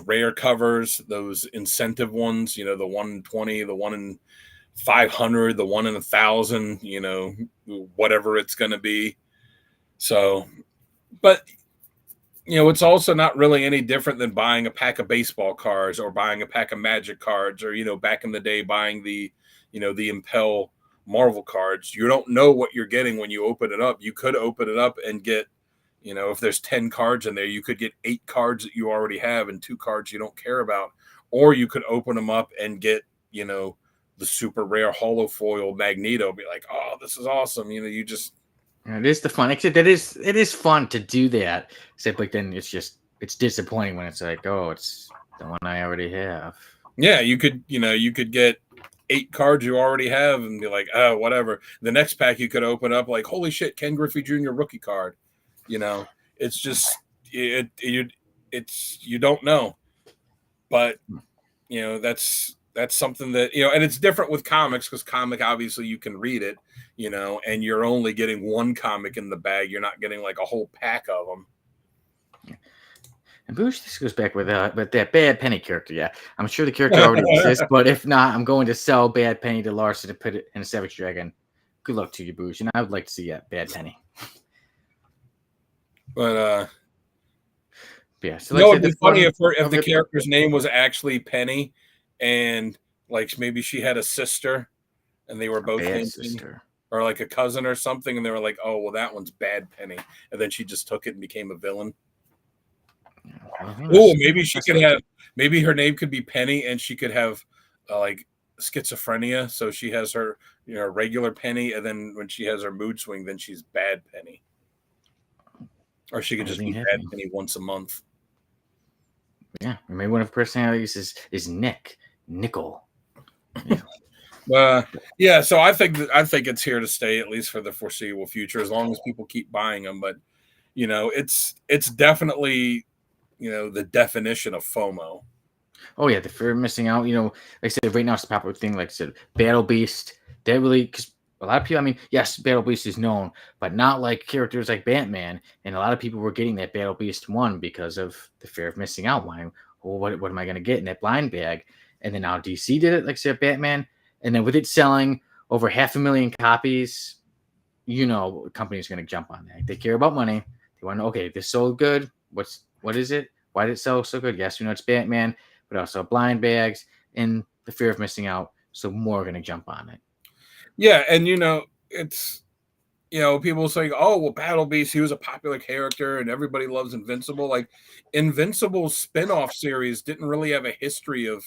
rare covers, those incentive ones, the 1 in 20, the 1 in 500, the 1 in 1,000, whatever it's going to be. So, but it's also not really any different than buying a pack of baseball cards or buying a pack of Magic cards, or back in the day buying the the Impel Marvel cards. You don't know what you're getting when you open it up. You could open it up and get, if there's 10 cards in there, you could get 8 cards that you already have and 2 cards you don't care about, or you could open them up and get the super rare holo foil Magneto. Be like, oh, this is awesome. You just. It is the fun. Except it is fun to do that. Except like then it's disappointing when it's like, oh, it's the one I already have. Yeah, you could get 8 cards you already have and be like, oh, whatever. The next pack you could open up like, holy shit, Ken Griffey Jr. rookie card. It's just you don't know, but that's something that, and it's different with comics, because comic, obviously you can read it, and you're only getting 1 comic in the bag. You're not getting like a whole pack of them. Yeah. And Boosh, this goes back with that Bad Penny character. Yeah, I'm sure the character already exists, but if not, I'm going to sell Bad Penny to Larson to put it in a Savage Dragon. Good luck to you, Boosh, and I would like to see Bad Penny. But yeah, so like it'd be funny if the character's name was actually Penny, and like maybe she had a sister, and they were both named sister, or like a cousin or something, and they were like, "Oh, well, that one's Bad Penny," and then she just took it and became a villain. Oh, maybe she could have. Maybe her name could be Penny, and she could have like schizophrenia, so she has her regular Penny, and then when she has her mood swing, then she's bad Penny, or she could just be bad Penny once a month. Yeah, maybe one of her personalities is Nickel. Yeah, so I think it's here to stay, at least for the foreseeable future, as long as people keep buying them. But it's definitely the definition of FOMO. Oh yeah, the fear of missing out. Like I said, right now it's a popular thing. Like I said, Battle Beast. That really, because a lot of people. I mean, yes, Battle Beast is known, but not like characters like Batman. And a lot of people were getting that Battle Beast one because of the fear of missing out. Why? Well, what am I going to get in that blind bag? And then now DC did it, like I said, Batman. And then with it selling over 500,000 copies, a company's going to jump on that. They care about money. They want to know, okay, this sold good. What is it? Why did it sell so good? Yes, it's Batman, but also blind bags and the fear of missing out. So more are going to jump on it. Yeah, and it's people say, oh, well, Battle Beast, he was a popular character and everybody loves Invincible. Like, Invincible's spin-off series didn't really have a history of,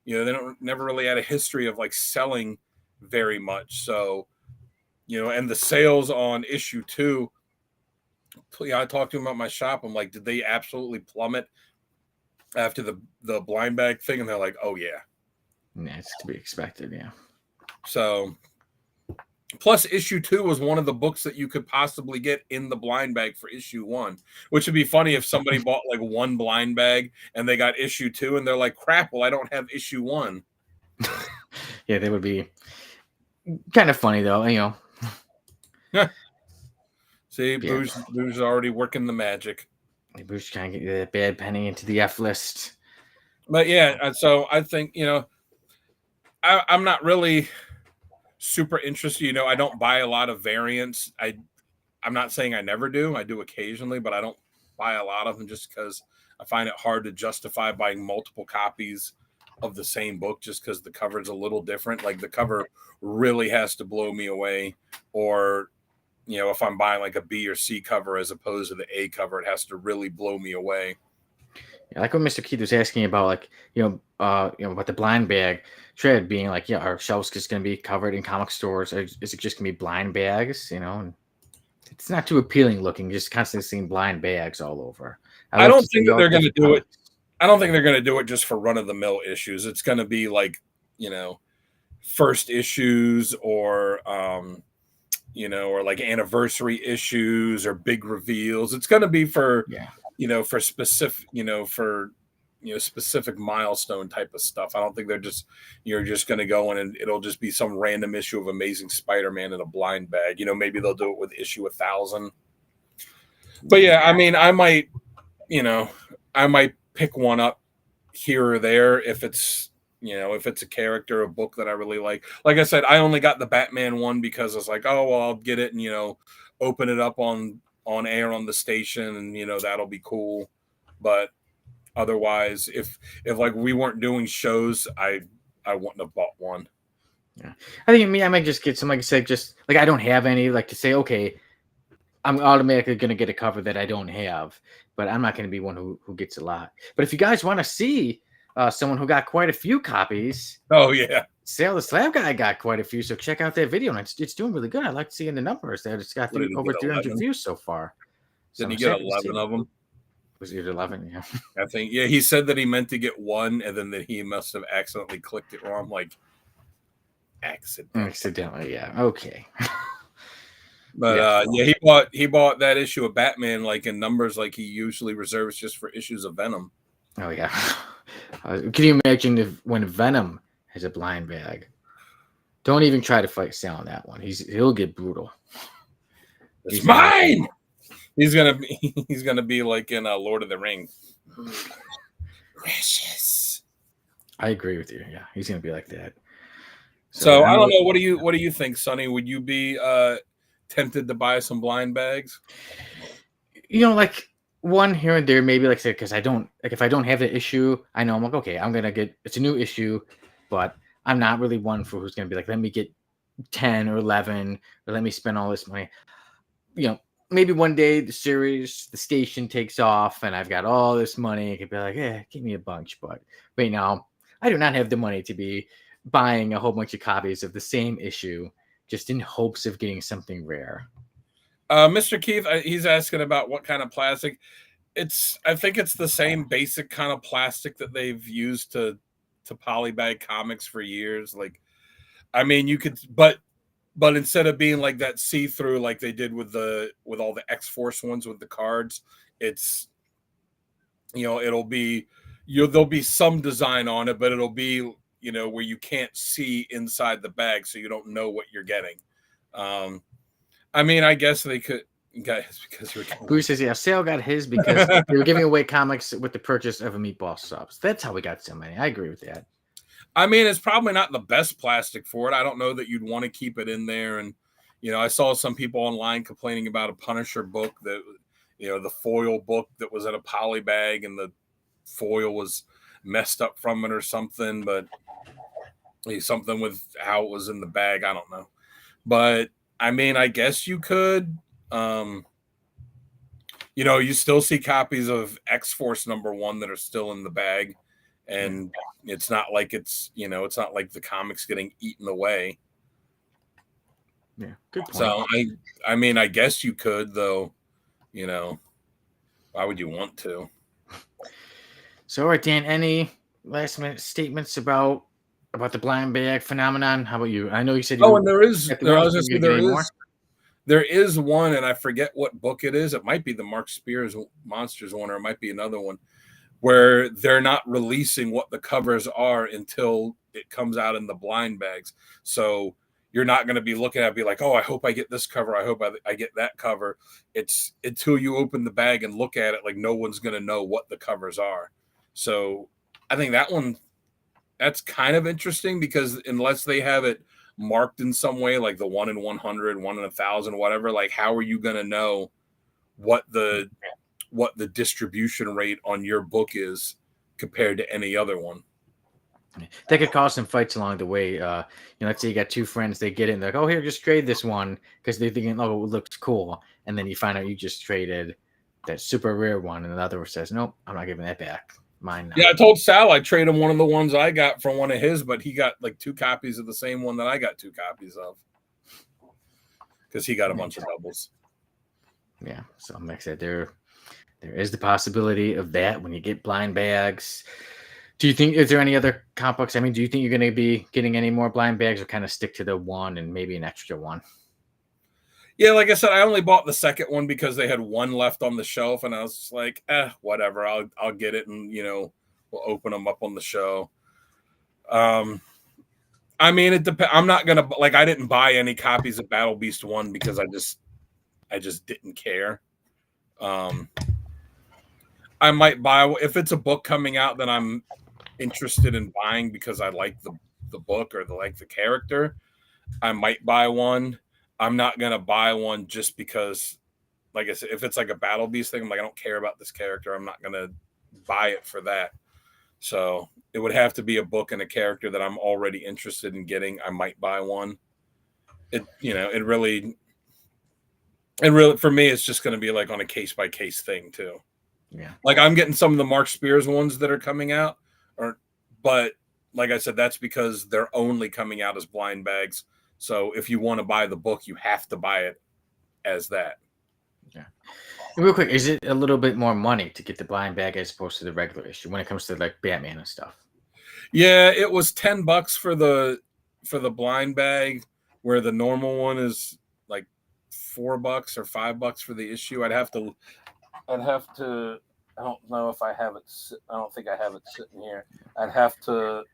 they never really had a history of like selling very much. So, and the sales on issue 2, I talked to him about my shop. I'm like, did they absolutely plummet after the blind bag thing? And they're like, oh yeah. Yeah, it's to be expected. Yeah. So, plus issue 2 was one of the books that you could possibly get in the blind bag for issue 1, which would be funny if somebody bought like one blind bag and they got issue 2 and they're like, crap, well, I don't have issue 1. Yeah, that would be kind of funny though, Yeah. See, Boo's already working the magic. Boo's trying to get the bad Penny into the F list. But yeah, so I think, I'm not really super interested. I don't buy a lot of variants. I'm not saying I never do. I do occasionally, but I don't buy a lot of them just because I find it hard to justify buying multiple copies of the same book just because the cover's a little different. Like, the cover really has to blow me away, or if I'm buying like a B or C cover as opposed to the A cover, it has to really blow me away. Yeah, like what Mr. Keith was asking about, like, about the blind bag trade being like, yeah, our shelves just going to be covered in comic stores? Or is it just going to be blind bags? And it's not too appealing looking, just constantly seeing blind bags all over. I don't think that they're going to do it. I don't think they're going to do it just for run of the mill issues. It's going to be like, first issues or, or like anniversary issues or big reveals. It's going to be for, for specific, specific milestone type of stuff. I don't think you're just going to go in and it'll just be some random issue of Amazing Spider-Man in a blind bag. Maybe they'll do it with issue 1,000. But yeah, I mean, I might pick one up here or there if it's a character, a book that I really like. Like I said, I only got the Batman one because I was like, oh, well, I'll get it and, open it up on air on the station and, that'll be cool. But otherwise, if like we weren't doing shows, I wouldn't have bought one. Yeah. I think I might just get some, like I said, just like I don't have any, like to say, okay, I'm automatically going to get a cover that I don't have, but I'm not going to be one who gets a lot. But if you guys want to see someone who got quite a few copies. Oh, yeah. Sale the Slab Guy got quite a few, so check out that video. And it's doing really good. I like seeing the numbers there. It's got over 300 views so far. Didn't he get 11 of them? Was it 11? Yeah. I think, yeah, he said that he meant to get one, and then that he must have accidentally clicked it wrong. Like, accidentally, yeah. Okay. But he bought that issue of Batman like in numbers like he usually reserves just for issues of Venom. Oh yeah. Can you imagine when Venom has a blind bag? Don't even try to fight Sal on that one. He'll get brutal. It's mine. He's gonna be like in Lord of the Rings. Precious. I agree with you. Yeah, he's gonna be like that. So I don't know. What do you think, Sonny? Would you be tempted to buy some blind bags? Like one here and there, maybe, like I said, because I don't like if I don't have the issue, I know I'm like, okay, I'm gonna get it's a new issue, but I'm not really one for who's gonna be like, let me get 10 or 11 or let me spend all this money. Maybe one day the station takes off and I've got all this money. I could be like, yeah, give me a bunch. But right now, I do not have the money to be buying a whole bunch of copies of the same issue just in hopes of getting something rare. Mr. Keith, he's asking about what kind of plastic. I think it's the same basic kind of plastic that they've used to polybag comics for years. Like, I mean, you could, but instead of being like that see-through like they did with all the X-Force ones with the cards, it's, there'll be some design on it, but it'll be, where you can't see inside the bag, so you don't know what you're getting. I mean, I guess they could, guys, because Bruce says, yeah, Sale got his because they were giving away comics with the purchase of a meatball subs. That's how we got so many. I agree with that. I mean, it's probably not the best plastic for it. I don't know that you'd want to keep it in there. And, I saw some people online complaining about a Punisher book that, the foil book that was in a poly bag and the foil was messed up from it or something, but something with how it was in the bag. I don't know. But I mean, I guess you could, you still see copies of X-Force #1 that are still in the bag. And it's not like it's not like the comics getting eaten away. Yeah, good point. So I mean, I guess you could, though. Why would you want to? So, all right, Dan, any last minute statements about the blind bag phenomenon? How about you? I know you said and there is one, and I forget what book it is. It might be the Mark Spears Monsters one, or it might be another one, where they're not releasing what the covers are until it comes out in the blind bags. So you're not going to be looking at it, be like, oh, I hope I get this cover. I hope I get that cover. It's until you open the bag and look at it, like no one's going to know what the covers are. So I think that's kind of interesting, because unless they have it marked in some way, like the 1 in 100, 1 in 1,000, whatever, like how are you going to know what the distribution rate on your book is compared to any other one? That could cause some fights along the way. Let's say you got two friends, they get it and they're like, oh, here, just trade this one because they think, oh, it looks cool. And then you find out you just traded that super rare one. And the other one says, nope, I'm not giving that back. Mine now. Yeah, I told Sal I trade him one of the ones I got from one of his, but he got like 2 copies of the same one that I got 2 copies of, because he got a bunch of doubles. Yeah, so like I said, there is the possibility of that when you get blind bags. Do you think, is there any other comic books? I mean, do you think you're going to be getting any more blind bags, or kind of stick to the one and maybe an extra one? Yeah, like I said, I only bought the second one because they had one left on the shelf, and I was just like, whatever, I'll get it, and we'll open them up on the show. I mean, it depends. I'm not gonna, like, I didn't buy any copies of Battle Beast 1 because I just didn't care. I might buy, if it's a book coming out that I'm interested in buying because I like the book or like the character, I might buy one. I'm not gonna buy one just because, like I said, if it's like a Battle Beast thing, I'm like, I don't care about this character, I'm not gonna buy it for that. So it would have to be a book and a character that I'm already interested in getting. I might buy one. It really for me, it's just going to be like on a case by case thing too. Yeah. Like I'm getting some of the Mark Spears ones that are coming out, but like I said, that's because they're only coming out as blind bags. So if you want to buy the book, you have to buy it as that. Yeah. And real quick, is it a little bit more money to get the blind bag as opposed to the regular issue when it comes to like Batman and stuff? Yeah, it was $10 for the blind bag, where the normal one is like $4 or $5 for the issue. I'd have to. I don't know if I have it. I don't think I have it sitting here. I'd have to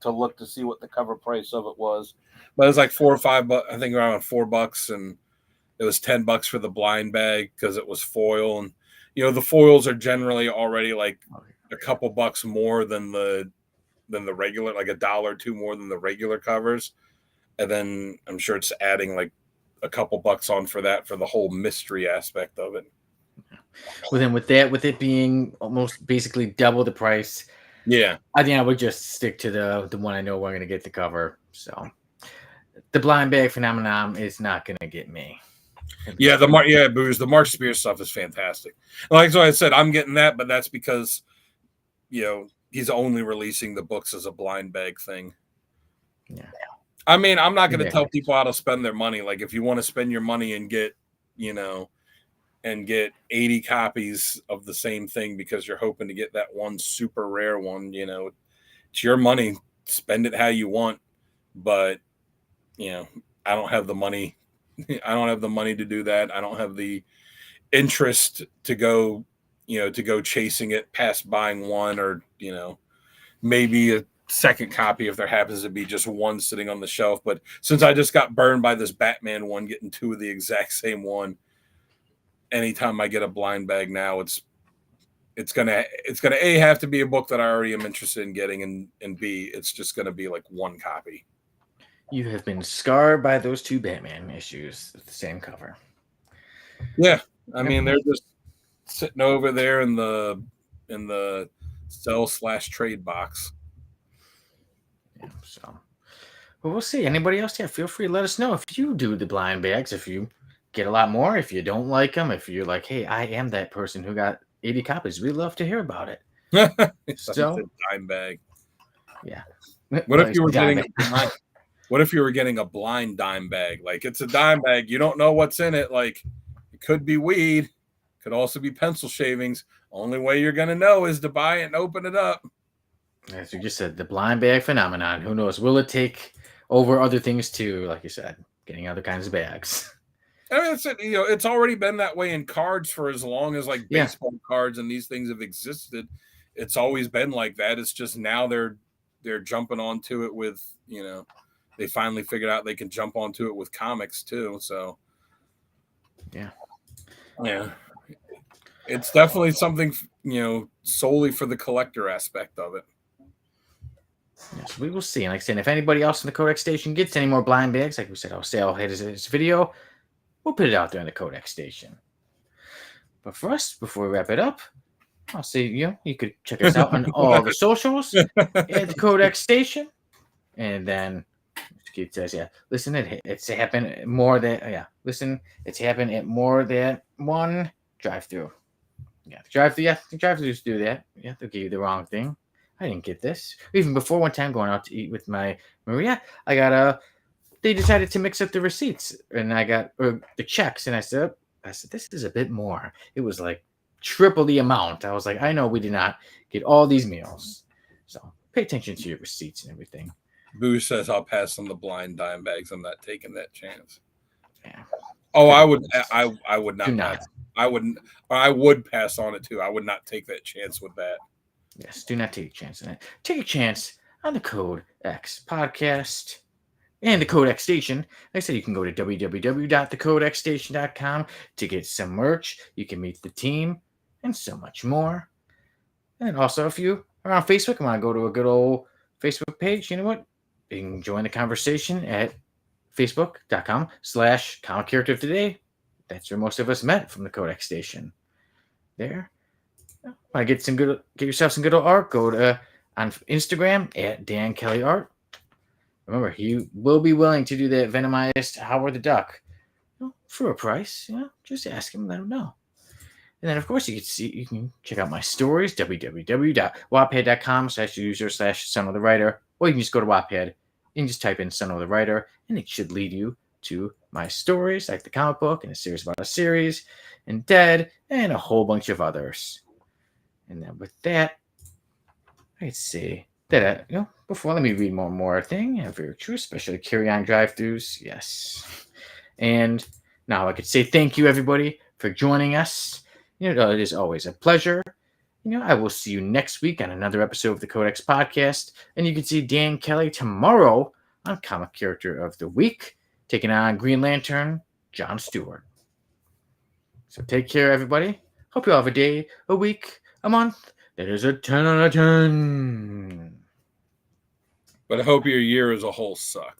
look to see what the cover price of it was, but it was like $4 or $5. I think around $4, and it was $10 for the blind bag because it was foil, and the foils are generally already like a couple bucks more than the regular, like $1 or $2 more than the regular covers, and then I'm sure it's adding like a couple bucks on for that for the whole mystery aspect of it. Well, then with it being almost basically double the price, yeah, I think I would just stick to the one I know we're going to get the cover. So the blind bag phenomenon is not going to get me. Yeah, Booze. The Mark Spears stuff is fantastic. Like so I said, I'm getting that, but that's because he's only releasing the books as a blind bag thing. Yeah. I mean, I'm not going to Exactly. tell people how to spend their money. Like, if you want to spend your money and get, and get 80 copies of the same thing because you're hoping to get that one super rare one, it's your money. Spend it how you want. But, I don't have the money. I don't have the money to do that. I don't have the interest to go, chasing it past buying one or, maybe a second copy if there happens to be just one sitting on the shelf. But since I just got burned by this Batman one, getting two of the exact same one, anytime I get a blind bag now, it's gonna A, have to be a book that I already am interested in getting, and B, it's just gonna be like one copy. You have been scarred by those two Batman issues with the same cover. Yeah, I mean, they're just sitting over there in the sell/trade box. Yeah, so, well, we'll see. Anybody else? Yeah, feel free to let us know if you do the blind bags, if you get a lot more, if you don't like them, if you're like, hey, I am that person who got 80 copies. We'd love to hear about it. So, dime bag. Yeah. What if you were getting a blind dime bag? Like, it's a dime bag. You don't know what's in it. Like, it could be weed. Could also be pencil shavings. Only way you're going to know is to buy it and open it up. As you just said, the blind bag phenomenon. Who knows? Will it take over other things too? Like you said, getting other kinds of bags. I mean, it's already been that way in cards for as long as like baseball cards and these things have existed. It's always been like that. It's just now they're jumping onto it with, they finally figured out they can jump onto it with comics too. So yeah, it's definitely something, solely for the collector aspect of it. Yes, we will see. And like I said, if anybody else in the Codex Station gets any more blind bags, like we said, I'll say I'll hit this video. We'll put it out there in the Codex Station. But first, before we wrap it up, I'll say, you could check us out on all the socials at the Codex Station. And then it says, listen, it's happened more than, listen, it's happened at more than one drive-through. Yeah, the drive-throughs do that. Yeah, they'll give you the wrong thing. I didn't get this. Even before, one time going out to eat with my Maria, I got they decided to mix up the receipts, and I got the checks, and I said, this is a bit more. It was like triple the amount. I was like, I know we did not get all these meals. So pay attention to your receipts and everything. Boo says I'll pass on the blind dime bags. I'm not taking that chance. Yeah. Oh, I would not. Do not. I would pass on it too. I would not take that chance with that. Yes, do not take a chance on it. Take a chance on the Code X podcast and the Codex Station. Like I said, you can go to www.thecodexstation.com to get some merch. You can meet the team and so much more. And also, if you are on Facebook and want to go to a good old Facebook page, you know what? You can join the conversation at facebook.com/comic character of today. That's where most of us met from the Codex Station. There. Want to get yourself some good old art? Go to on Instagram at Dan Kelly Art. Remember, he will be willing to do that Venomized Howard the Duck for a price. Just ask him, let him know. And then, of course, you can check out my stories, www.wattpad.com/user/son of the writer, or you can just go to Wattpad and just type in son of the writer, and it should lead you to my stories, like the comic book and a series about a series, and Dead, and a whole bunch of others. And then with that, let's see. Before, let me read one more thing. Very true, especially carry-on drive-thrus. Yes. And now I could say thank you, everybody, for joining us. It is always a pleasure. I will see you next week on another episode of the Codex Podcast. And you can see Dan Kelly tomorrow on Comic Character of the Week, taking on Green Lantern, John Stewart. So take care, everybody. Hope you all have a day, a week, a month that is a 10 out of 10. But I hope your year as a whole sucks.